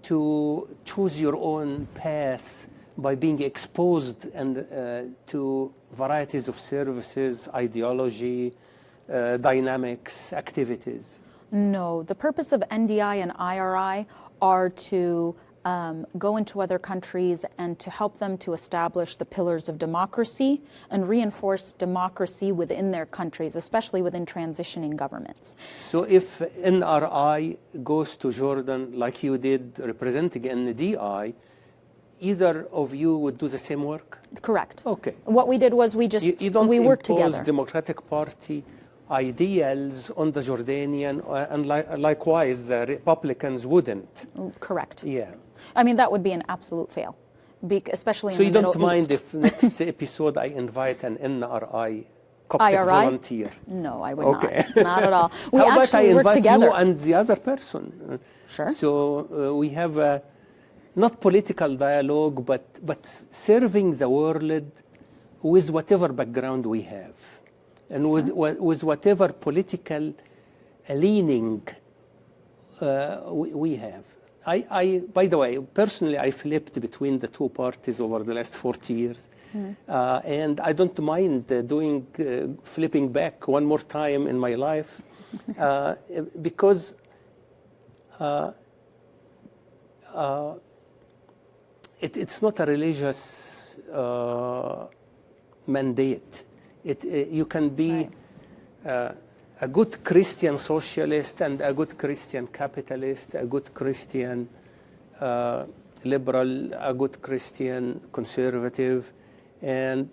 to choose your own path by being exposed and to varieties of services, ideology, dynamics, activities? No, the purpose of NDI and IRI are to go into other countries and to help them to establish the pillars of democracy and reinforce democracy within their countries, especially within transitioning governments. So if NRI goes to Jordan like you did representing NDI, either of you would do the same work? Correct. Okay. What we did was we worked together. Democratic Party ideals on the Jordanian, and likewise the Republicans wouldn't. Correct. Yeah. I mean, that would be an absolute fail, especially in the Middle East. So you don't mind if next episode I invite an NRI Coptic IRI? volunteer? No, I would not. Not at all. We How about I invite together. you and the other person? Sure. So we have a, not political dialogue, but serving the world with whatever background we have, and with whatever political leaning we have. By the way, personally, I flipped between the two parties over the last 40 years. And I don't mind flipping back one more time in my life because it's not a religious mandate. You can be a good Christian socialist and a good Christian capitalist, a good Christian liberal, a good Christian conservative. And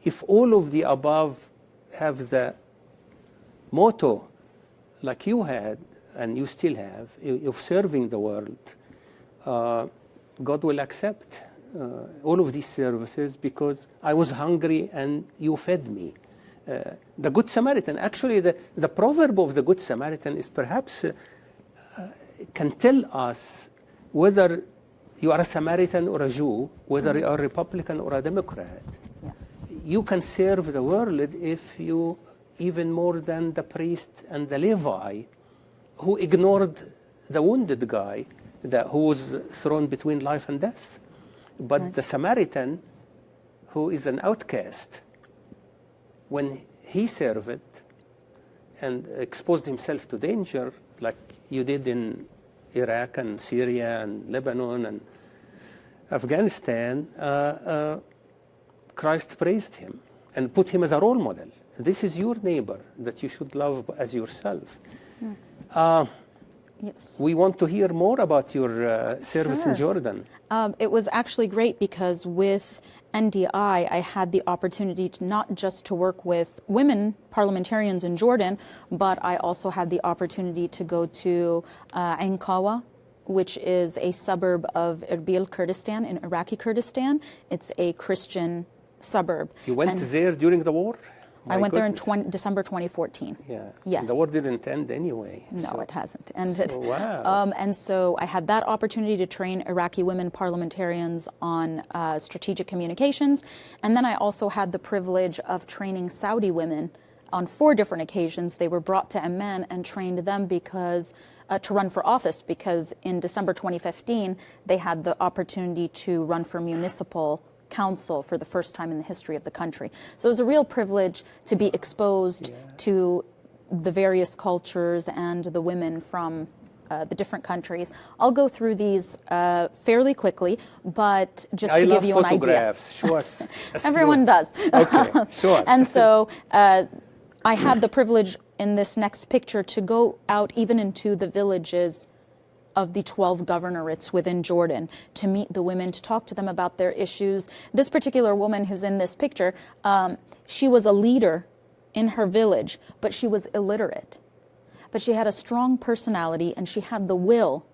if all of the above have the motto like you had, and you still have, of serving the world, God will accept all of these services because I was hungry and you fed me. The Good Samaritan, actually the proverb of the Good Samaritan is perhaps can tell us whether you are a Samaritan or a Jew, whether you are a Republican or a Democrat. Yes. You can serve the world if you, even more than the priest and the Levi, who ignored the wounded guy who was thrown between life and death. But the Samaritan, who is an outcast, when he served and exposed himself to danger, like you did in Iraq and Syria and Lebanon and Afghanistan, Christ praised him and put him as a role model. This is your neighbor that you should love as yourself. Yes. We want to hear more about your service in Jordan. It was actually great because with NDI, I had the opportunity to not just to work with women parliamentarians in Jordan, but I also had the opportunity to go to Ain Qawa, which is a suburb of Erbil, Kurdistan, in Iraqi Kurdistan. It's a Christian suburb. You went there during the war? I went there in December 2014. Yeah. Yes. The war didn't end anyway. No, so. it hasn't ended. So, wow. And so I had that opportunity to train Iraqi women parliamentarians on strategic communications. And then I also had the privilege of training Saudi women on 4 different occasions. They were brought to Amman and trained them because to run for office, because in December 2015, they had the opportunity to run for municipal council for the first time in the history of the country. So it was a real privilege to be exposed to the various cultures and the women from the different countries. I'll go through these fairly quickly, but just to give you an idea. Show us. Everyone does. Okay, show us. And so I had the privilege in this next picture to go out even into the villages of the 12 governorates within Jordan to meet the women, to talk to them about their issues. This particular woman who's in this picture, she was a leader in her village, but she was illiterate. But she had a strong personality, and she had the will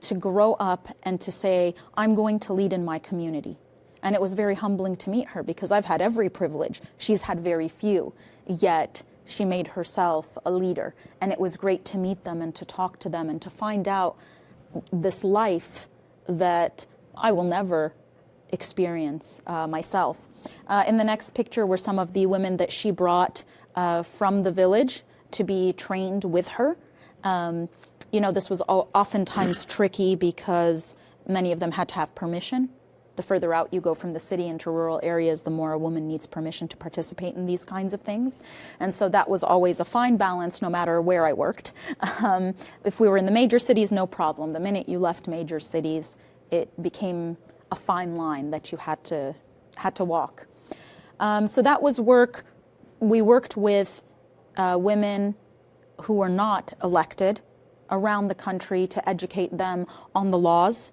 to grow up and to say, I'm going to lead in my community. And it was very humbling to meet her, because I've had every privilege. She's had very few, yet she made herself a leader. And it was great to meet them and to talk to them and to find out this life that I will never experience myself. In the next picture were some of the women that she brought from the village to be trained with her. You know, this was oftentimes tricky because many of them had to have permission. The further out you go from the city into rural areas, the more a woman needs permission to participate in these kinds of things. And so that was always a fine balance, no matter where I worked. If we were in the major cities, no problem. The minute you left major cities, it became a fine line that you had to walk. So that was work. We worked with women who were not elected around the country to educate them on the laws,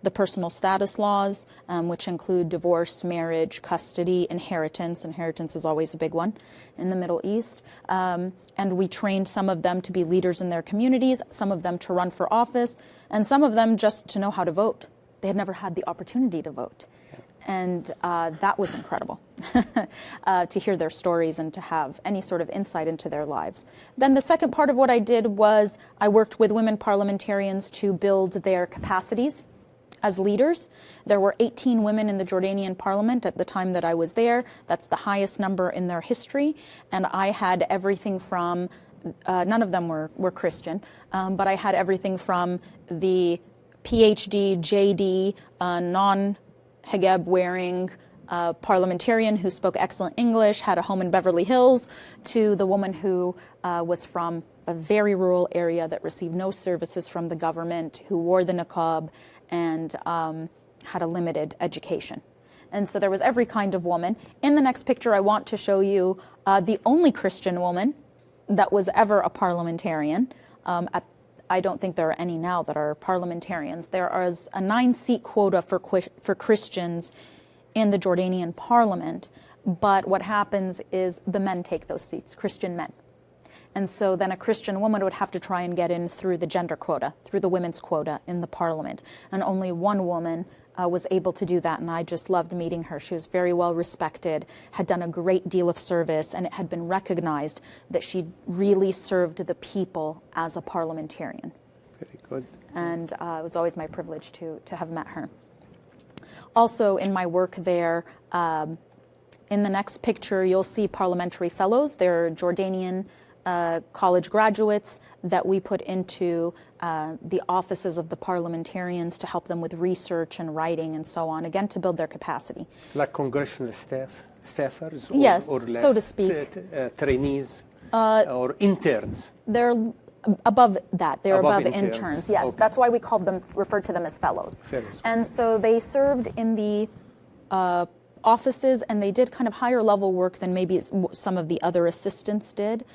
the personal status laws, which include divorce, marriage, custody, inheritance. Inheritance is always a big one in the Middle East. And we trained some of them to be leaders in their communities, some of them to run for office, and some of them just to know how to vote. They had never had the opportunity to vote. And that was incredible to hear their stories and to have any sort of insight into their lives. Then the second part of what I did was I worked with women parliamentarians to build their capacities as leaders. There were 18 women in the Jordanian parliament at the time that I was there. That's the highest number in their history. And I had everything from, none of them were Christian, but I had everything from the PhD, JD, non-hijab wearing parliamentarian who spoke excellent English, had a home in Beverly Hills, to the woman who was from a very rural area that received no services from the government, who wore the niqab and had a limited education. And so there was every kind of woman. In the next picture, I want to show you the only Christian woman that was ever a parliamentarian. I don't think there are any now that are parliamentarians. There is a 9-seat quota for Christians in the Jordanian parliament, but what happens is the men take those seats, Christian men. And so then a Christian woman would have to try and get in through the gender quota, through the women's quota in the parliament. And only one woman was able to do that, and I just loved meeting her. She was very well respected, had done a great deal of service, and it had been recognized that she really served the people as a parliamentarian. Very good. And it was always my privilege to have met her. Also in my work there, in the next picture, you'll see parliamentary fellows. They're Jordanian college graduates that we put into the offices of the parliamentarians to help them with research and writing and so on, again, to build their capacity. Like congressional staffers? Yes, or less, so to speak. Trainees or interns? They're above that. They're above interns. Yes, Okay. that's why we referred to them as fellows. And so they served in the offices, and they did kind of higher level work than maybe some of the other assistants did.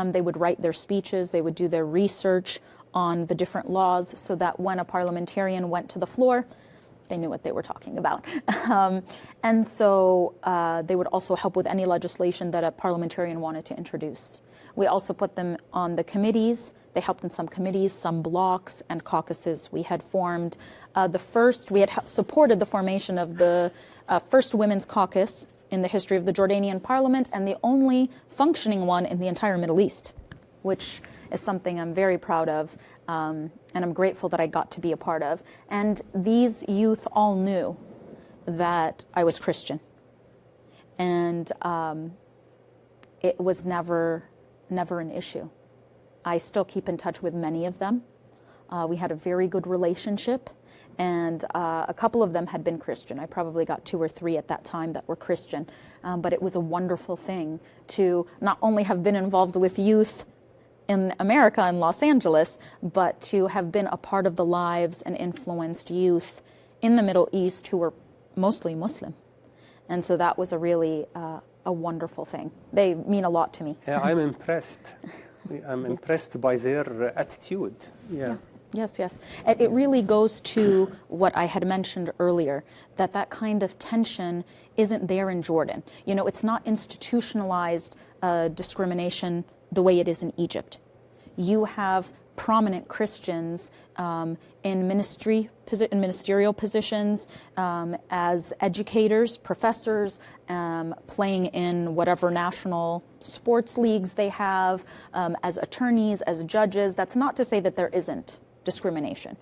They would write their speeches, they would do their research on the different laws, so that when a parliamentarian went to the floor, they knew what they were talking about. And so they would also help with any legislation that a parliamentarian wanted to introduce. We also put them on the committees. They helped in some committees, some blocks and caucuses. We had formed we had supported the formation of the first women's caucus in the history of the Jordanian parliament, and the only functioning one in the entire Middle East, which is something I'm very proud of, and I'm grateful that I got to be a part of. And these youth all knew that I was Christian. And it was never an issue. I still keep in touch with many of them. We had a very good relationship, And a couple of them had been Christian. I probably got 2 or 3 at that time that were Christian. But it was a wonderful thing to not only have been involved with youth in America, in Los Angeles, but to have been a part of the lives and influenced youth in the Middle East who were mostly Muslim. And so that was a really a wonderful thing. They mean a lot to me. Yeah, I'm impressed. I'm impressed by their attitude. Yeah. Yes, yes. It really goes to what I had mentioned earlier, that kind of tension isn't there in Jordan. You know, it's not institutionalized discrimination the way it is in Egypt. You have prominent Christians in ministerial positions, as educators, professors, playing in whatever national sports leagues they have, as attorneys, as judges. That's not to say that there isn't discrimination.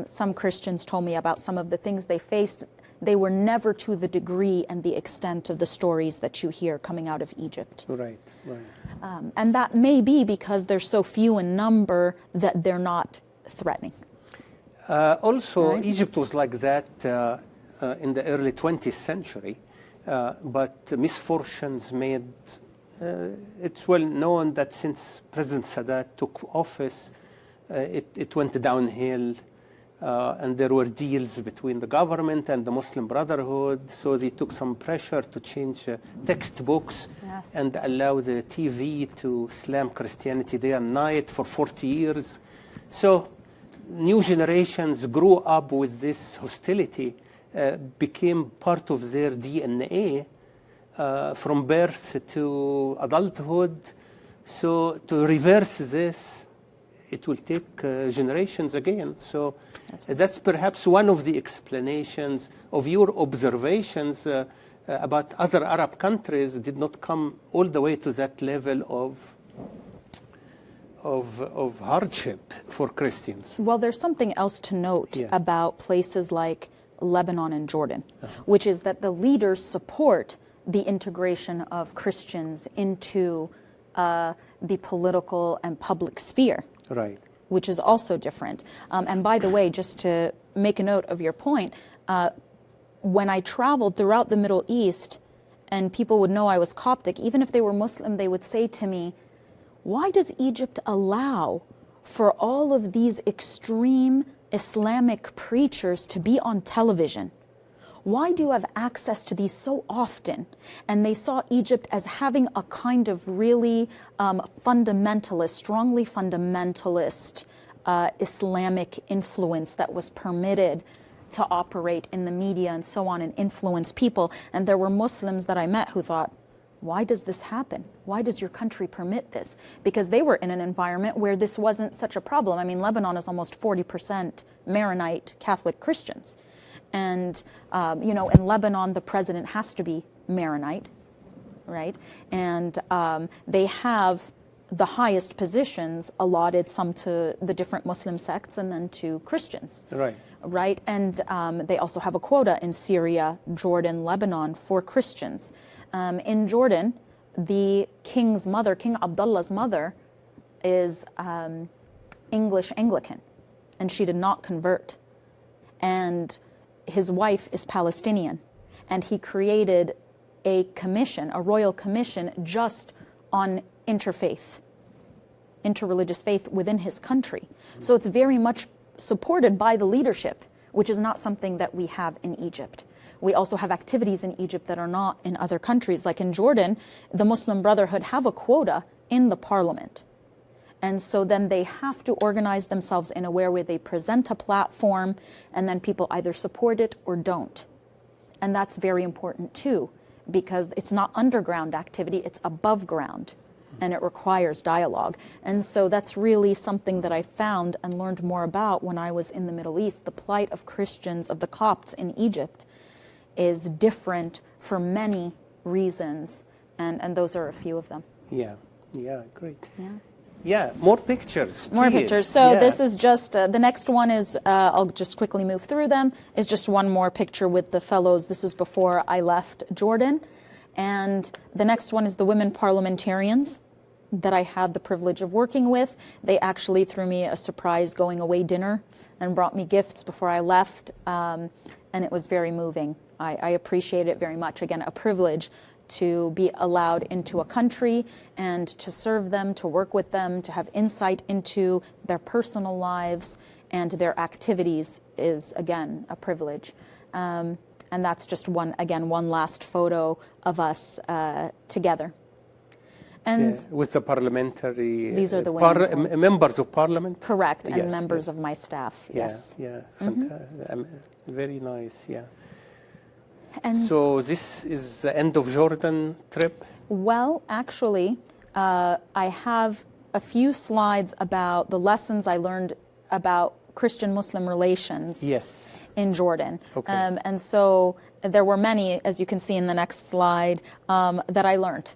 Some Christians told me about some of the things they faced. They were never to the degree and the extent of the stories that you hear coming out of Egypt. Right, right. And that may be because they're so few in number that they're not threatening. Also, Right. Egypt was like that in the early 20th century, but misfortunes made, it's well known that since President Saad took office, it went downhill, and there were deals between the government and the Muslim Brotherhood, so they took some pressure to change textbooks Yes. and allow the TV to slam Christianity day and night for 40 years. So new generations grew up with this hostility, became part of their DNA from birth to adulthood. So to reverse this, it will take generations again. So that's perhaps one of the explanations of your observations about other Arab countries did not come all the way to that level of hardship for Christians. Well, there's something else to note Yeah. about places like Lebanon and Jordan, which is that the leaders support the integration of Christians into the political and public sphere. Right. Which is also different. And by the way, just to make a note of your point, when I traveled throughout the Middle East and people would know I was Coptic, even if they were Muslim, they would say to me, why does Egypt allow for all of these extreme Islamic preachers to be on television? Why do you have access to these so often? And they saw Egypt as having a kind of really fundamentalist, strongly fundamentalist Islamic influence that was permitted to operate in the media and so on and influence people. And there were Muslims that I met who thought, why does this happen? Why does your country permit this? Because they were in an environment where this wasn't such a problem. I mean, Lebanon is almost 40% Maronite Catholic Christians. And, you know, in Lebanon, the president has to be Maronite, right? And they have the highest positions allotted, some to the different Muslim sects and then to Christians. Right. Right? And they also have a quota in Syria, Jordan, Lebanon for Christians. In Jordan, the king's mother, King Abdullah's mother, is English Anglican, and she did not convert. And his wife is Palestinian, and he created a commission, a royal commission, just on interfaith, interreligious faith within his country. So it's very much supported by the leadership, which is not something that we have in Egypt. We also have activities in Egypt that are not in other countries. Like in Jordan, the Muslim Brotherhood have a quota in the parliament. And so then they have to organize themselves in a way where they present a platform and then people either support it or don't. And that's very important too, because it's not underground activity, it's above ground, and it requires dialogue. And so that's really something that I found and learned more about when I was in the Middle East. The plight of Christians, of the Copts in Egypt, is different for many reasons, and those are a few of them. Yeah, yeah, great. Yeah. Yeah, more pictures. More please. pictures. So Yeah. this is just, the next one is, I'll just quickly move through them, is just one more picture with the fellows. This is before I left Jordan. And the next one is the women parliamentarians. that I had the privilege of working with. They actually threw me a surprise going away dinner and brought me gifts before I left, and it was very moving. I appreciate it very much. Again, a privilege to be allowed into a country and to serve them, to work with them, to have insight into their personal lives and their activities is, again, a privilege. And that's just one last photo of us together. And with the parliamentary... These are the women. Members of parliament? Correct, and yes, members yes. of my staff, Yeah, yes. yeah, very nice, yeah. And so this is the end of Jordan trip? Well, actually, I have a few slides about the lessons I learned about Christian-Muslim relations in Jordan. Okay. And so there were many, as you can see in the next slide, that I learned.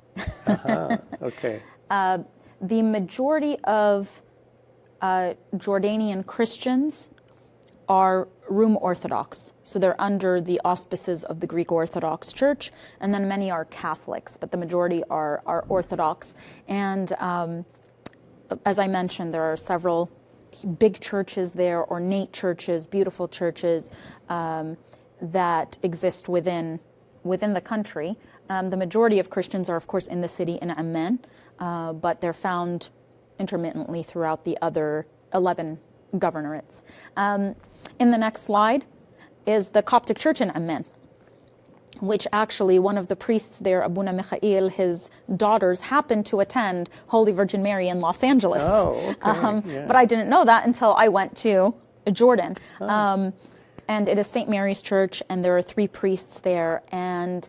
Okay. The majority of Jordanian Christians are Rum Orthodox. So they're under the auspices of the Greek Orthodox Church, and then many are Catholics, but the majority are Orthodox. And as I mentioned, there are several big churches there, ornate churches, beautiful churches that exist within the country. The majority of Christians are, of course, in the city in Amman, but they're found intermittently throughout the other 11 governorates. In the next slide is the Coptic Church in Amman, which actually one of the priests there, Abuna Mikhail, his daughters happened to attend Holy Virgin Mary in Los Angeles. Oh, okay. But I didn't know that until I went to Jordan. And it is St. Mary's Church, and there are 3 priests there. And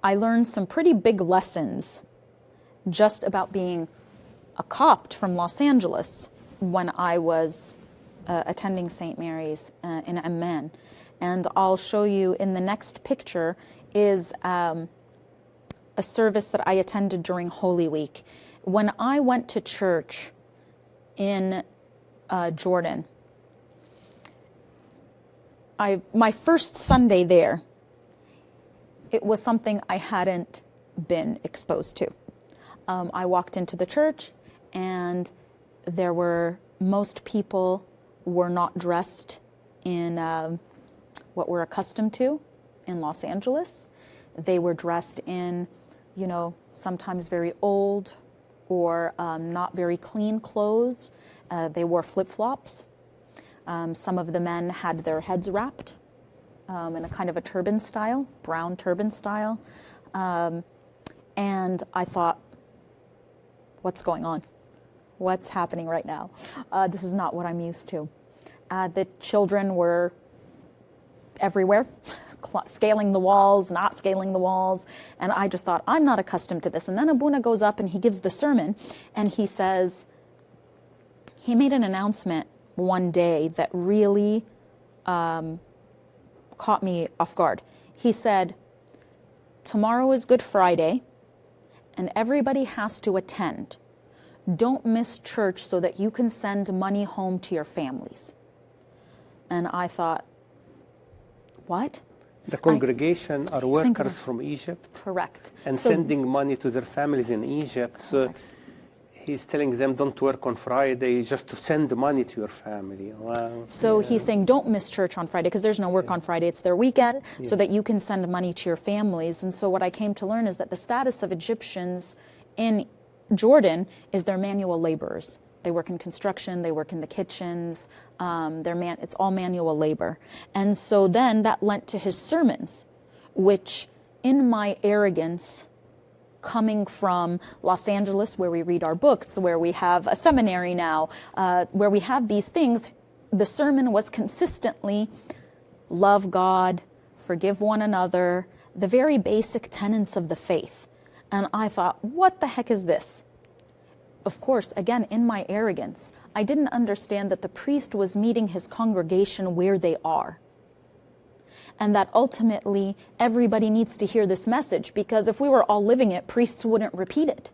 I learned some pretty big lessons just about being a Copt from Los Angeles when I was attending St. Mary's in Amman. And I'll show you in the next picture is a service that I attended during Holy Week. When I went to church in Jordan, my first Sunday there, it was something I hadn't been exposed to. I walked into the church, and most people were not dressed in what we're accustomed to in Los Angeles. They were dressed in, sometimes very old or not very clean clothes. They wore flip-flops. Some of the men had their heads wrapped in a kind of a turban style, brown turban style. And I thought, what's going on? What's happening right now? This is not what I'm used to. The children were everywhere, scaling the walls, not scaling the walls. And I just thought, I'm not accustomed to this. And then Abuna goes up and he gives the sermon, and he says, he made an announcement one day that really caught me off guard. He said, tomorrow is Good Friday, and everybody has to attend. Don't miss church so that you can send money home to your families. And I thought, what? The congregation are workers from Egypt. Correct. And sending money to their families in Egypt. So he's telling them, don't work on Friday, just to send money to your family. Wow. So he's saying, don't miss church on Friday, because there's no work on Friday. It's their weekend, so that you can send money to your families. And so what I came to learn is that the status of Egyptians in Jordan is they're manual laborers. They work in construction, they work in the kitchens, it's all manual labor. And so then that lent to his sermons, which in my arrogance, coming from Los Angeles, where we read our books, where we have a seminary now, where we have these things, the sermon was consistently love God, forgive one another, the very basic tenets of the faith. And I thought, what the heck is this? Of course, again, in my arrogance, I didn't understand that the priest was meeting his congregation where they are. And that ultimately everybody needs to hear this message, because if we were all living it, priests wouldn't repeat it.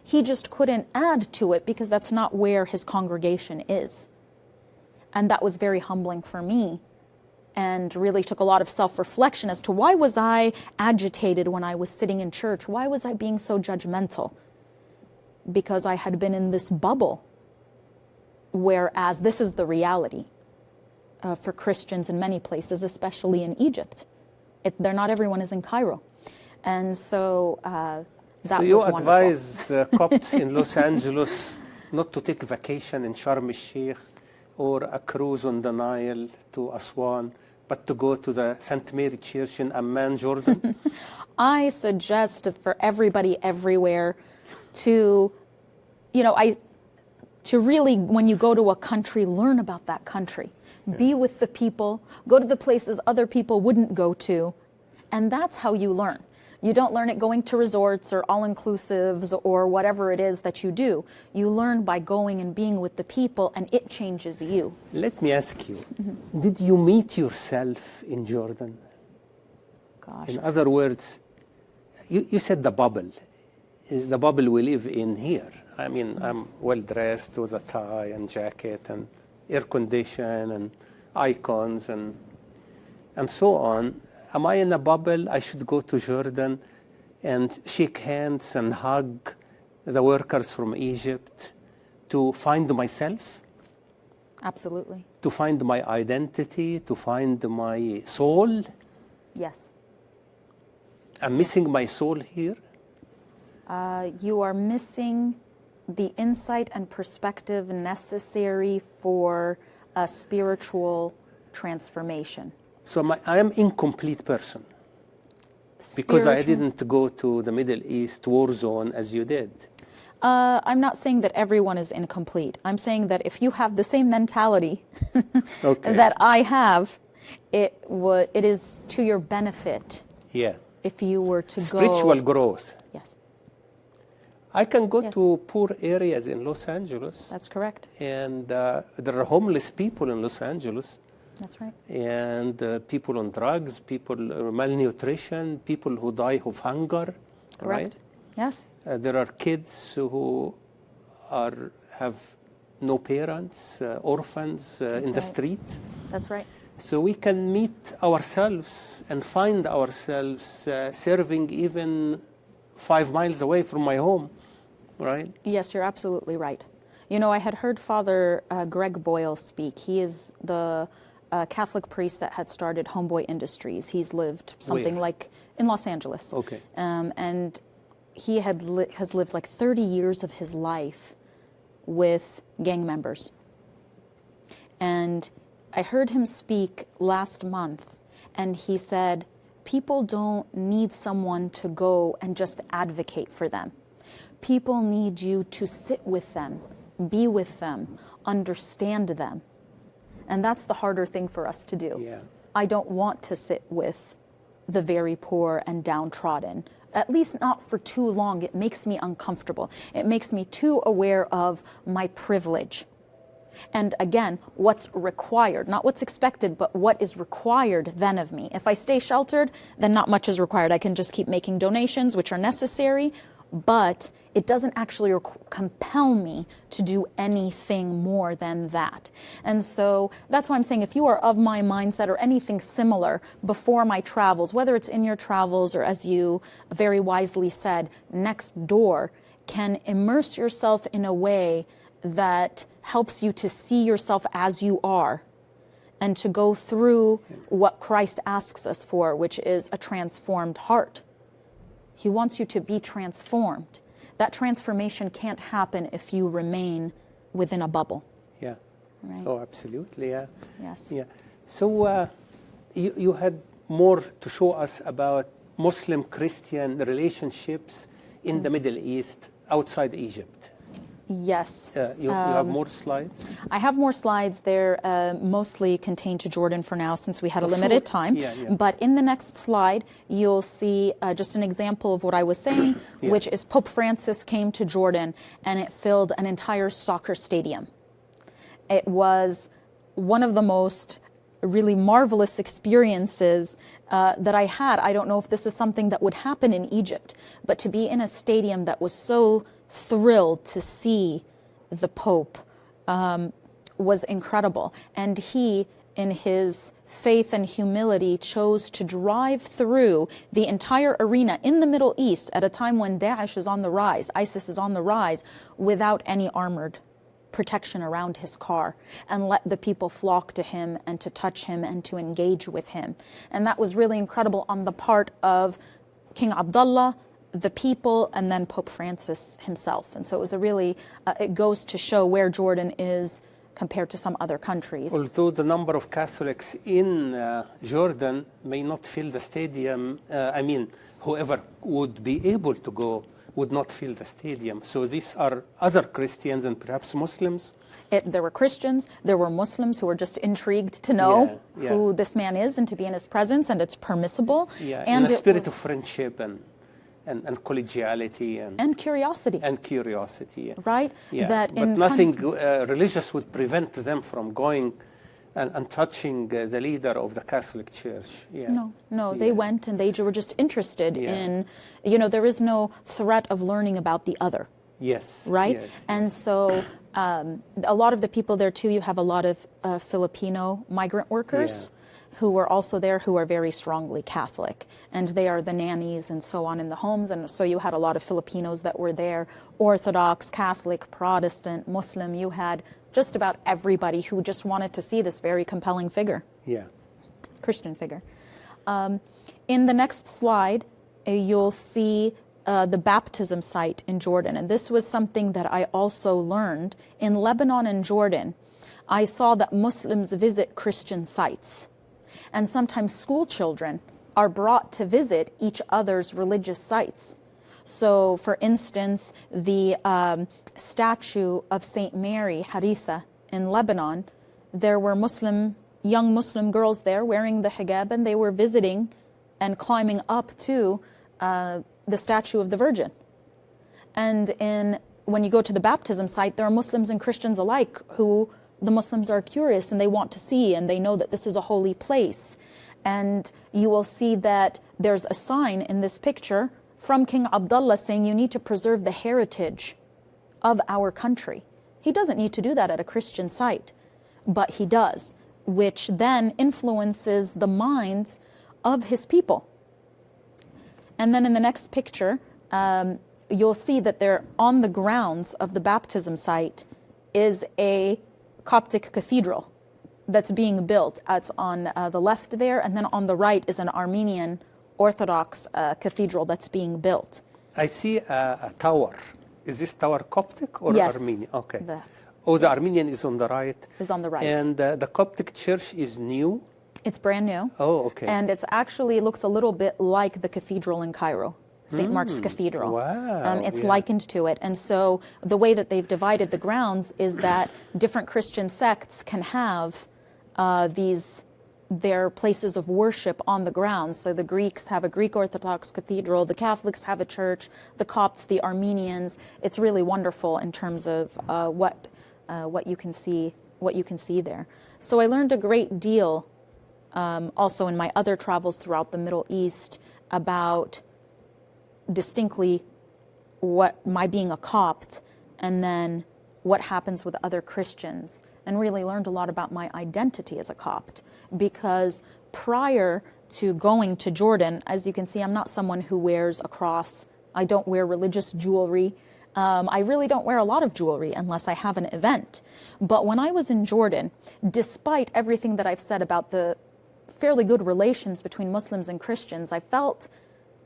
He just couldn't add to it because that's not where his congregation is. And that was very humbling for me, and really took a lot of self-reflection as to why was I agitated when I was sitting in church? Why was I being so judgmental? because I had been in this bubble, whereas this is the reality for Christians in many places, especially in Egypt. Not everyone is in Cairo. And so that so you was wonderful. advise Copts in Los Angeles not to take vacation in Sharm el-Sheikh or a cruise on the Nile to Aswan, but to go to the St. Mary Church in Amman, Jordan? I suggest for everybody everywhere to, to really, when you go to a country, learn about that country. Yeah. Be with the people, go to the places other people wouldn't go to, and that's how you learn. You don't learn it going to resorts or all-inclusives or whatever it is that you do. You learn by going and being with the people, and it changes you. Let me ask you, did you meet yourself in Jordan? Gosh. In other words, you said the bubble we live in here. I mean, yes. I'm well-dressed with a tie and jacket and air condition and icons and so on. Am I in a bubble? I should go to Jordan and shake hands and hug the workers from Egypt to find myself? Absolutely. To find my identity, to find my soul? Yes. I'm missing my soul here? You are missing the insight and perspective necessary for a spiritual transformation. So I am incomplete person because I didn't go to the Middle East war zone as you did. I'm not saying that everyone is incomplete. I'm saying that if you have the same mentality that I have, it is to your benefit. Yeah. If you were to spiritual growth. Yes. I can go to poor areas in Los Angeles. That's correct. And there are homeless people in Los Angeles. That's right. And people on drugs, people malnutrition, people who die of hunger. Correct. Right? Yes. There are kids who have no parents, orphans in the street. That's right. So we can meet ourselves and find ourselves serving even 5 miles away from my home, right? Yes, you're absolutely right. I had heard Father Greg Boyle speak. He is the Catholic priest that had started Homeboy Industries. He's lived something like in Los Angeles. Okay. And he has lived like 30 years of his life with gang members. And I heard him speak last month, and he said, people don't need someone to go and just advocate for them. People need you to sit with them, be with them, understand them. And that's the harder thing for us to do. Yeah. I don't want to sit with the very poor and downtrodden, at least not for too long. It makes me uncomfortable. It makes me too aware of my privilege. And again, what's required, not what's expected, but what is required then of me. If I stay sheltered, then not much is required. I can just keep making donations, which are necessary, but it doesn't actually compel me to do anything more than that. And so that's why I'm saying if you are of my mindset or anything similar before my travels, whether it's in your travels or, as you very wisely said, next door, can immerse yourself in a way that helps you to see yourself as you are and to go through what Christ asks us for, which is a transformed heart. He wants you to be transformed. That transformation can't happen if you remain within a bubble. Yeah. Right? Oh, absolutely. Yeah. Yes. Yeah. So you had more to show us about Muslim-Christian relationships in the Middle East outside Egypt. Yes. You have more slides? I have more slides. They're mostly contained to Jordan for now since we had a limited time. Yeah. But in the next slide, you'll see just an example of what I was saying, which is Pope Francis came to Jordan and it filled an entire soccer stadium. It was one of the most really marvelous experiences that I had. I don't know if this is something that would happen in Egypt, but to be in a stadium that was so thrilled to see the Pope was incredible. And he, in his faith and humility chose to drive through the entire arena in the Middle East at a time when Daesh is on the rise, ISIS is on the rise, without any armored protection around his car, and let the people flock to him and to touch him and to engage with him. And that was really incredible on the part of King Abdullah, the people, and then Pope Francis himself. And so it was a really, it goes to show where Jordan is compared to some other countries. Although the number of Catholics in Jordan may not fill the stadium, whoever would be able to go would not fill the stadium. So these are other Christians and perhaps Muslims? There were Christians, there were Muslims who were just intrigued to know who this man is and to be in his presence, and it's permissible. Yeah, and in a spirit of friendship and collegiality and curiosity. And curiosity, right? Yeah. That but nothing religious would prevent them from going and touching the leader of the Catholic Church. Yeah. No, they went and they were just interested in, there is no threat of learning about the other. Yes. Right? Yes, and so a lot of the people there too, you have a lot of Filipino migrant workers who were also there, who are very strongly Catholic, and they are the nannies and so on in the homes. And so you had a lot of Filipinos that were there, Orthodox, Catholic, Protestant, Muslim. You had just about everybody who just wanted to see this very compelling figure. Yeah. Christian figure. In the next slide, you'll see the baptism site in Jordan. And this was something that I also learned in Lebanon and Jordan. I saw that Muslims visit Christian sites. And sometimes school children are brought to visit each other's religious sites. So, for instance, the statue of St. Mary, Harisa, in Lebanon, there were young Muslim girls there wearing the hijab, and they were visiting and climbing up to the statue of the Virgin. And when you go to the baptism site, there are Muslims and Christians alike who the Muslims are curious and they want to see, and they know that this is a holy place. And you will see that there's a sign in this picture from King Abdullah saying you need to preserve the heritage of our country. He doesn't need to do that at a Christian site, but he does, which then influences the minds of his people. And then in the next picture, you'll see that there on the grounds of the baptism site is a Coptic Cathedral that's being built. It's on the left there, and then on the right is an Armenian Orthodox cathedral that's being built. I see a tower. Is this tower Coptic or Armenian? Okay. The Armenian is on the right. Is on the right. And the Coptic Church is new? It's brand new. Oh, okay. And it looks a little bit like the cathedral in Cairo. St. Mark's Cathedral. Wow. It's likened to it. And so the way that they've divided the grounds is that different Christian sects can have their places of worship on the grounds. So the Greeks have a Greek Orthodox cathedral, the Catholics have a church, the Copts, the Armenians. It's really wonderful in terms of what you can see there. So I learned a great deal also in my other travels throughout the Middle East about distinctly my being a Copt, and then what happens with other Christians, and really learned a lot about my identity as a Copt. Because prior to going to Jordan, as you can see, I'm not someone who wears a cross. I don't wear religious jewelry. I really don't wear a lot of jewelry unless I have an event. But when I was in Jordan, despite everything that I've said about the fairly good relations between Muslims and Christians, I felt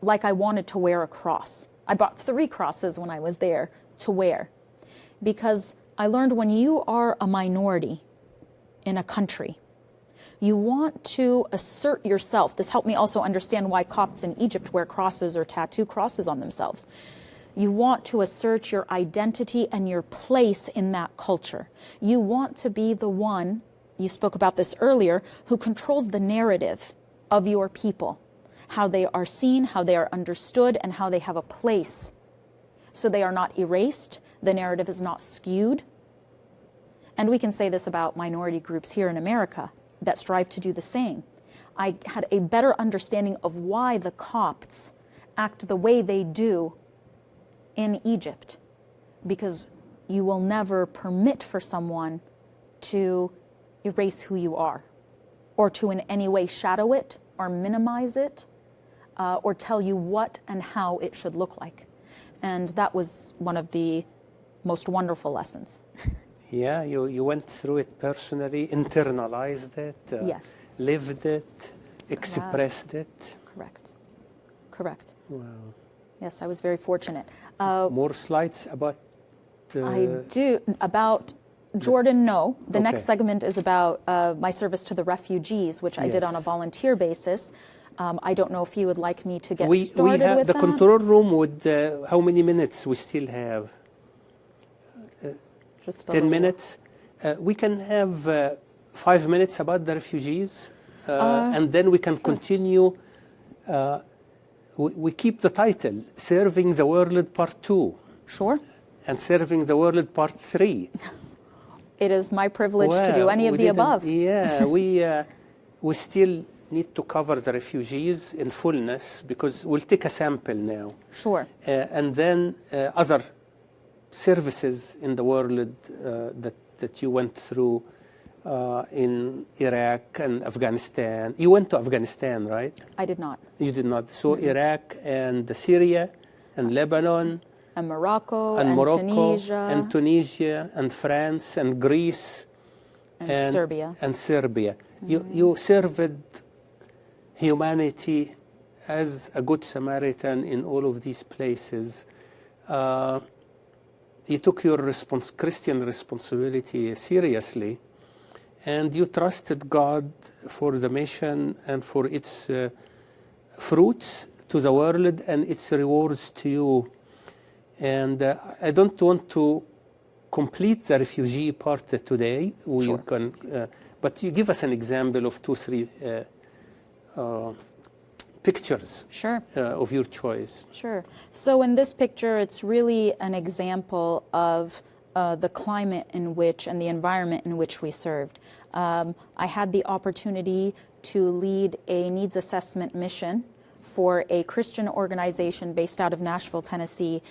like I wanted to wear a cross. I bought 3 crosses when I was there to wear, because I learned when you are a minority in a country, you want to assert yourself. This helped me also understand why Copts in Egypt wear crosses or tattoo crosses on themselves. You want to assert your identity and your place in that culture. You want to be the one, you spoke about this earlier, who controls the narrative of your people. How they are seen, how they are understood, and how they have a place. So they are not erased, the narrative is not skewed. And we can say this about minority groups here in America that strive to do the same. I had a better understanding of why the Copts act the way they do in Egypt, because you will never permit for someone to erase who you are or to in any way shadow it or minimize it or tell you what and how it should look like. And that was one of the most wonderful lessons. Yeah, you went through it personally, internalized it, Yes. lived it, expressed it. Correct. Wow. Yes, I was very fortunate. More slides about... I do. About Jordan, no. The Okay. next segment is about my service to the refugees, which I did on a Yes. volunteer basis. I don't know if you would like me to get We started have with the that. control room with how many minutes we still have? Just a 10 little- minutes. We can have 5 minutes about the refugees, and then we can continue. We keep the title, Serving the World Part 2, Sure. and Serving the World Part 3. It is my privilege to do any of we the didn't- above. Yeah, we still need to cover the refugees in fullness because we'll take a sample now. Sure. And then other services in the world that you went through in Iraq and Afghanistan. You went to Afghanistan, right? I did not. You did not. So Iraq and Syria and Lebanon And Morocco and Tunisia and France and Greece and Serbia. and Serbia. You served humanity as a Good Samaritan in all of these places. You took your Christian responsibility seriously, and you trusted God for the mission and for its fruits to the world and its rewards to you. And I don't want to complete the refugee part today. We can, but you give us an example of 2-3 pictures Sure. Of your choice. Sure. So in this picture, it's really an example of the climate in which and the environment in which we served. I had the opportunity to lead a needs assessment mission for a Christian organization based out of Nashville, Tennessee,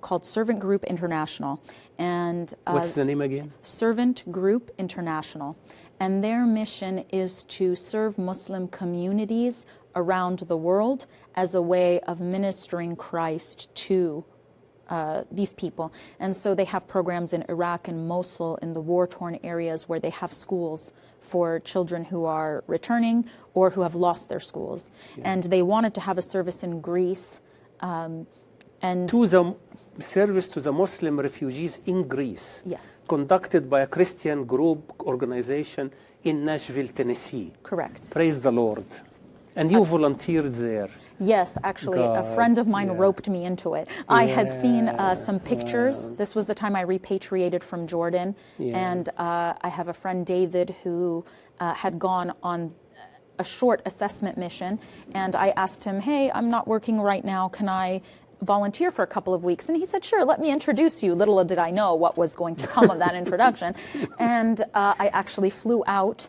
called Servant Group International. And What's the name again? Servant Group International. And their mission is to serve Muslim communities around the world as a way of ministering Christ to these people. And so they have programs in Iraq and Mosul, in the war-torn areas, where they have schools for children who are returning or who have lost their schools. And they wanted to have a service in Greece. And to the service to the Muslim refugees in Greece. Yes. Conducted by a Christian group organization in Nashville, Tennessee. Correct. Praise the Lord. And you volunteered there. Yes, actually, a friend of mine roped me into it. I had seen some pictures. This was the time I repatriated from Jordan. And I have a friend, David, who had gone on a short assessment mission. And I asked him, hey, I'm not working right now. Can I volunteer for a couple of weeks? And he said, sure, let me introduce you. Little did I know what was going to come of that introduction. And I actually flew out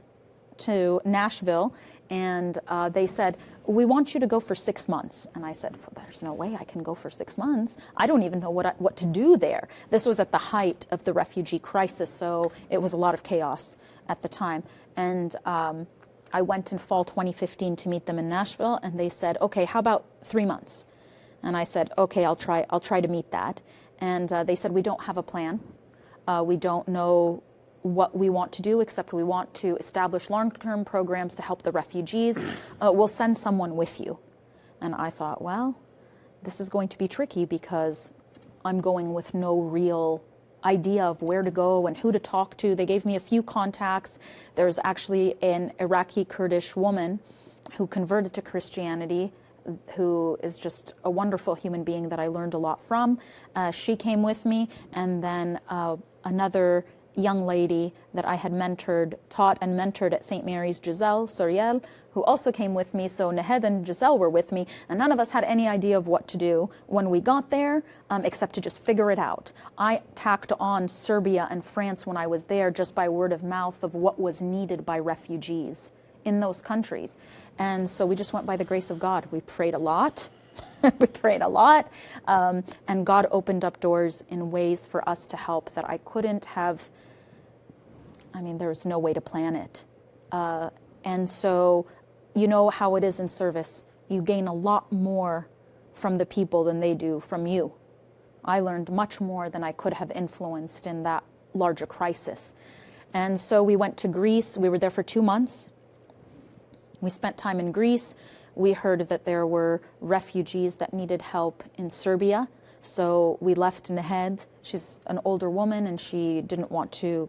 to Nashville. And they said, we want you to go for 6 months. And I said, there's no way I can go for 6 months. I don't even know what to do there. This was at the height of the refugee crisis, so it was a lot of chaos at the time. And I went in fall 2015 to meet them in Nashville, and they said, okay, how about 3 months? And I said, okay, I'll try to meet that. And they said, we don't have a plan. We don't know what we want to do, except we want to establish long-term programs to help the refugees. We'll send someone with you. And I thought, well, this is going to be tricky because I'm going with no real idea of where to go and who to talk to. They gave me a few contacts. There's actually an Iraqi Kurdish woman who converted to Christianity, who is just a wonderful human being that I learned a lot from. She came with me, and then another young lady that I had taught and mentored at St. Mary's, Giselle Soriel, who also came with me. So Nahed and Giselle were with me, and none of us had any idea of what to do when we got there, except to just figure it out. I tacked on Serbia and France when I was there just by word of mouth of what was needed by refugees in those countries. And so we just went by the grace of God. We prayed a lot. We prayed a lot, and God opened up doors in ways for us to help that I couldn't have. I mean, there was no way to plan it. And so you know how it is in service. You gain a lot more from the people than they do from you. I learned much more than I could have influenced in that larger crisis. And so we went to Greece. We were there for 2 months. We spent time in Greece. We heard that there were refugees that needed help in Serbia. So we left Nahed. She's an older woman and she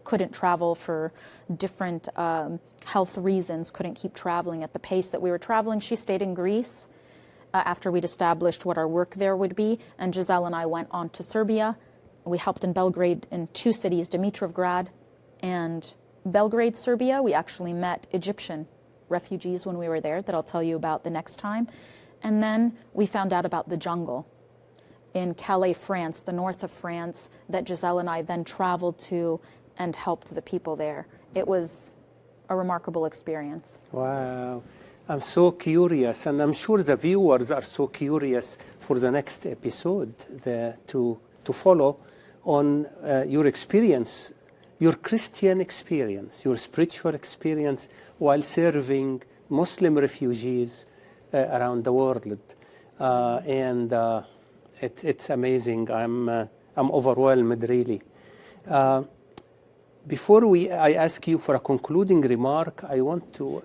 couldn't travel for different health reasons, couldn't keep traveling at the pace that we were traveling. She stayed in Greece after we'd established what our work there would be. And Giselle and I went on to Serbia. We helped in Belgrade in 2 cities, Dimitrovgrad and Belgrade, Serbia. We actually met Egyptian refugees when we were there that I'll tell you about the next time. And then we found out about the jungle in Calais, France, the north of France, that Giselle and I then traveled to and helped the people there. It was a remarkable experience. Wow. I'm so curious, and I'm sure the viewers are so curious for the next episode to follow on your experience, your Christian experience, your spiritual experience while serving Muslim refugees around the world. It's amazing. I'm overwhelmed, really. Before I ask you for a concluding remark, I want to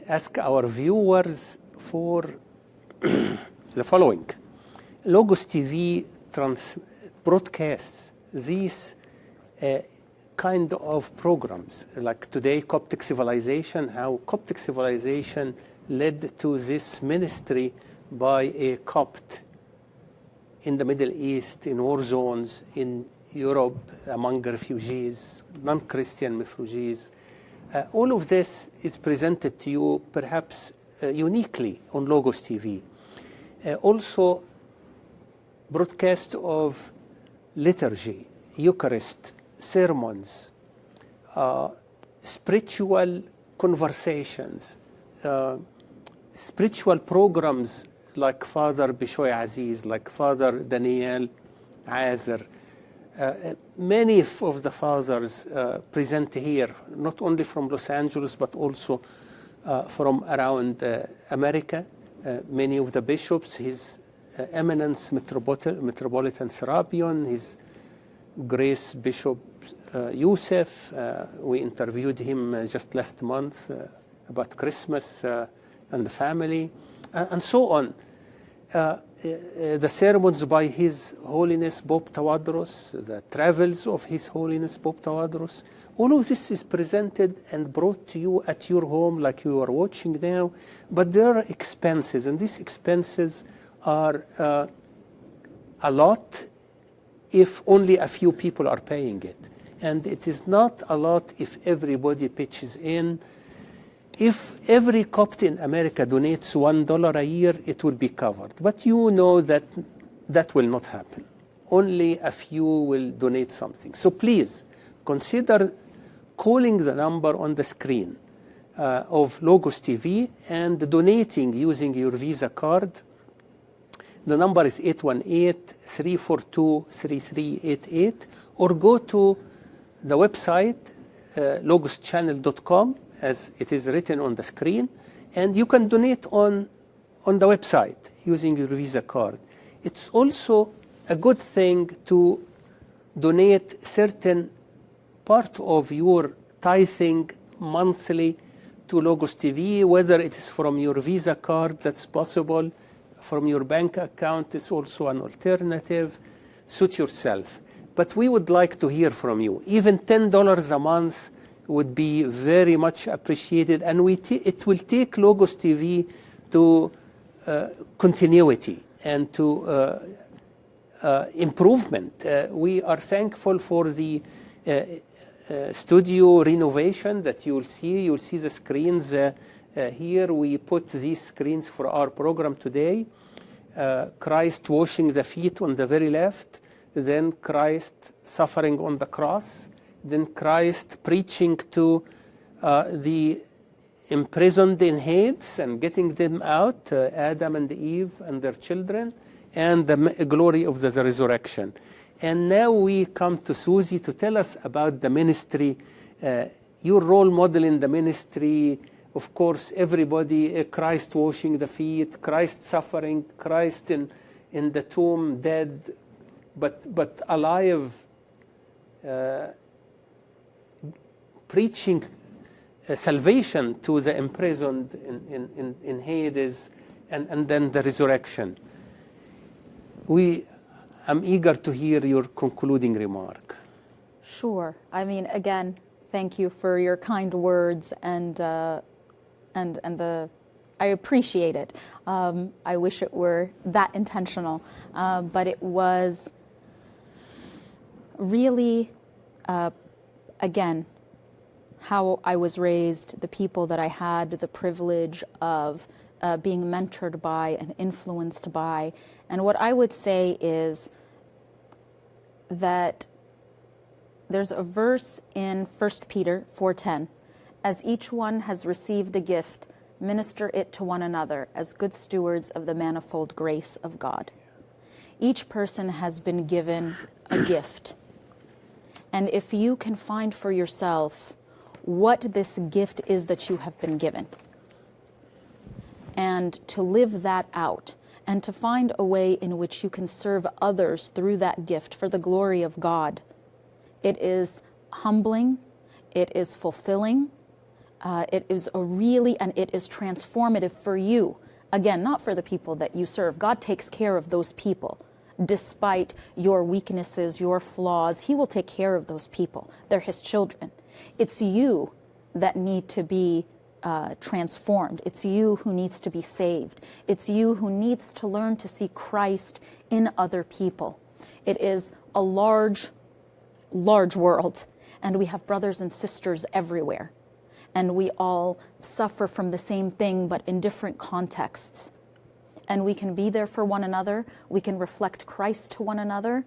ask our viewers for the following. LogosTV broadcasts these kind of programs, like today, Coptic Civilization, how Coptic Civilization led to this ministry by a Copt in the Middle East, in war zones, in Europe, among refugees, non-Christian refugees. All of this is presented to you perhaps uniquely on LogosTV. Also, broadcast of liturgy, Eucharist, sermons, spiritual conversations, spiritual programs like Father Bishoy Aziz, like Father Daniel Azer. Many of the fathers present here, not only from Los Angeles, but also from around America. Many of the bishops, His Eminence Metropolitan Serapion, His Grace Bishop Youssef, we interviewed him just last month about Christmas and the family, and so on. The sermons by His Holiness Pope Tawadros, the travels of His Holiness Pope Tawadros, all of this is presented and brought to you at your home like you are watching now, but there are expenses, and these expenses are a lot if only a few people are paying it. And it is not a lot if everybody pitches in. If every Copt in America donates $1 a year, it will be covered. But you know that that will not happen. Only a few will donate something. So please consider calling the number on the screen of LogosTV and donating using your Visa card. The number is 818-342-3388, or go to the website logoschannel.com, as it is written on the screen, and you can donate on the website using your Visa card. It's also a good thing to donate certain part of your tithing monthly to LogosTV, whether it is from your Visa card, that's possible, from your bank account, it's also an alternative. Suit yourself. But we would like to hear from you. Even $10 a month would be very much appreciated, and it will take LogosTV to continuity and to improvement. We are thankful for the studio renovation that you will see. You will see the screens here. We put these screens for our program today. Christ washing the feet on the very left, then Christ suffering on the cross, then Christ preaching to the imprisoned in Hades and getting them out, Adam and Eve and their children, and the glory of the resurrection. And now we come to Suzie to tell us about the ministry Your role model in the ministry, of course, everybody, Christ washing the feet, Christ suffering, Christ in the tomb, dead, but alive, preaching salvation to the imprisoned in Hades, and then the resurrection. I'm eager to hear your concluding remark. Sure. I mean, again, thank you for your kind words, and I appreciate it. I wish it were that intentional, but it was really, again, how I was raised, the people that I had the privilege of being mentored by and influenced by. And what I would say is that there's a verse in 1 Peter 4:10, as each one has received a gift, minister it to one another as good stewards of the manifold grace of God. Each person has been given a gift. And if you can find for yourself what this gift is that you have been given, and to live that out, and to find a way in which you can serve others through that gift for the glory of God, it is humbling, it is fulfilling, it is and it is transformative for you. Again, not for the people that you serve. God takes care of those people. Despite your weaknesses, your flaws, He will take care of those people. They're His children. It's you that need to be transformed. It's you who needs to be saved. It's you who needs to learn to see Christ in other people. It is a large world, and we have brothers and sisters everywhere, and we all suffer from the same thing, but in different contexts. And we can be there for one another. We can reflect Christ to one another.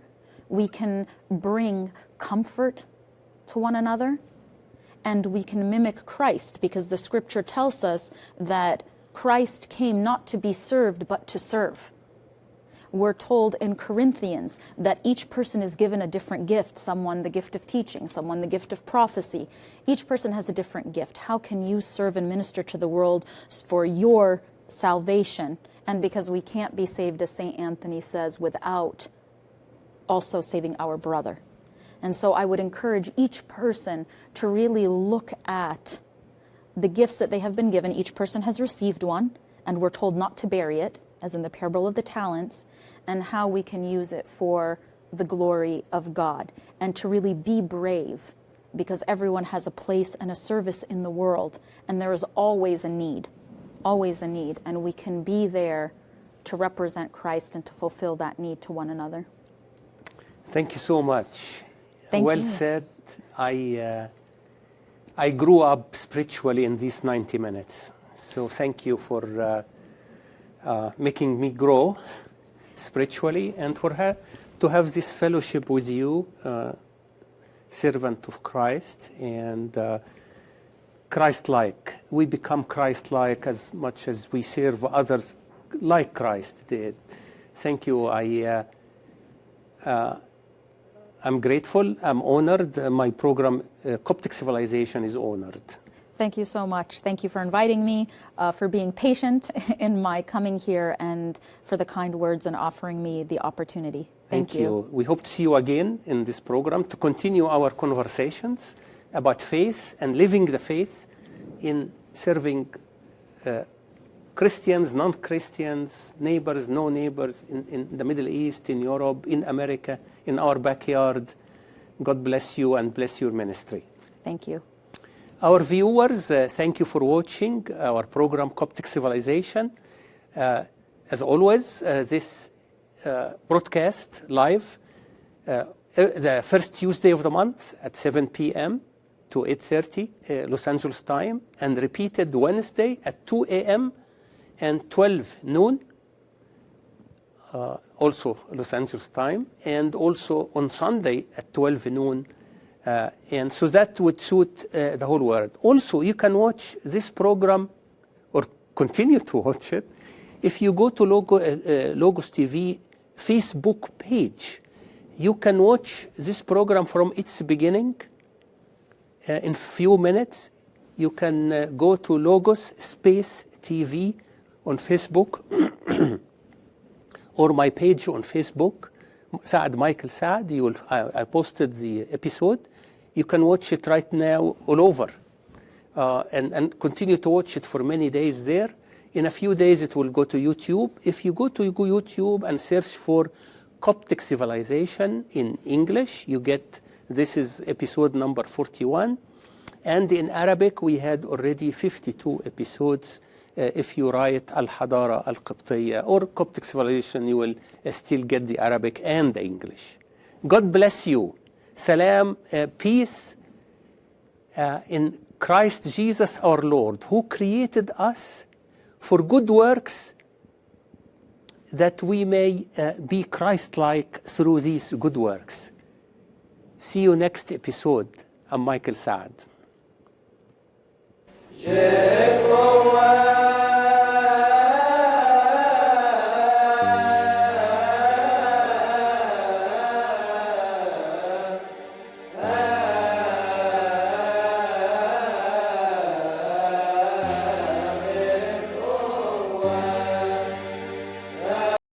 We can bring comfort to one another. And we can mimic Christ, because the scripture tells us that Christ came not to be served, but to serve. We're told in Corinthians that each person is given a different gift. Someone the gift of teaching, someone the gift of prophecy. Each person has a different gift. How can you serve and minister to the world for your salvation? And because we can't be saved, as St. Anthony says, without also saving our brother. And so I would encourage each person to really look at the gifts that they have been given. Each person has received one, and we're told not to bury it, as in the parable of the talents, and how we can use it for the glory of God. And to really be brave, because everyone has a place and a service in the world, and there is always a need, and we can be there to represent Christ and to fulfill that need to one another. Thank you so much. Thank well you. said. I grew up spiritually in these 90 minutes. So thank you for making me grow spiritually, and to have this fellowship with you, servant of Christ, and Christ-like. We become Christ-like as much as we serve others like Christ did. Thank you. I'm grateful. I'm honored. My program, Coptic Civilization, is honored. Thank you so much. Thank you for inviting me, for being patient in my coming here, and for the kind words and offering me the opportunity. Thank you. We hope to see you again in this program to continue our conversations about faith and living the faith in serving Christians, non-Christians, neighbors, no neighbors, in the Middle East, in Europe, in America, in our backyard. God bless you and bless your ministry. Thank you. Our viewers, thank you for watching our program, Coptic Civilization. As always, this broadcast live the first Tuesday of the month at 7 p.m. to 8:30 Los Angeles time, and repeated Wednesday at 2 a.m. and 12 noon, also Los Angeles time, and also on Sunday at 12 noon. And so that would suit the whole world. Also, you can watch this program, or continue to watch it, if you go to LogosTV Facebook page. You can watch this program from its beginning in few minutes. You can go to Logos Space TV on Facebook or my page on Facebook, Saad Michael Saad. I posted the episode. You can watch it right now all over and continue to watch it for many days there. In a few days, it will go to YouTube. If you go to YouTube and search for Coptic Civilization in English, you get, this is episode number 41. And in Arabic, we had already 52 episodes. If you write Al-Hadara Al-Qibtiyya or Coptic Civilization, you will still get the Arabic and the English. God bless you. Salam, peace in Christ Jesus our Lord, who created us for good works, that we may be Christ-like through these good works. See you next episode. I'm Michael Saad. Yeah.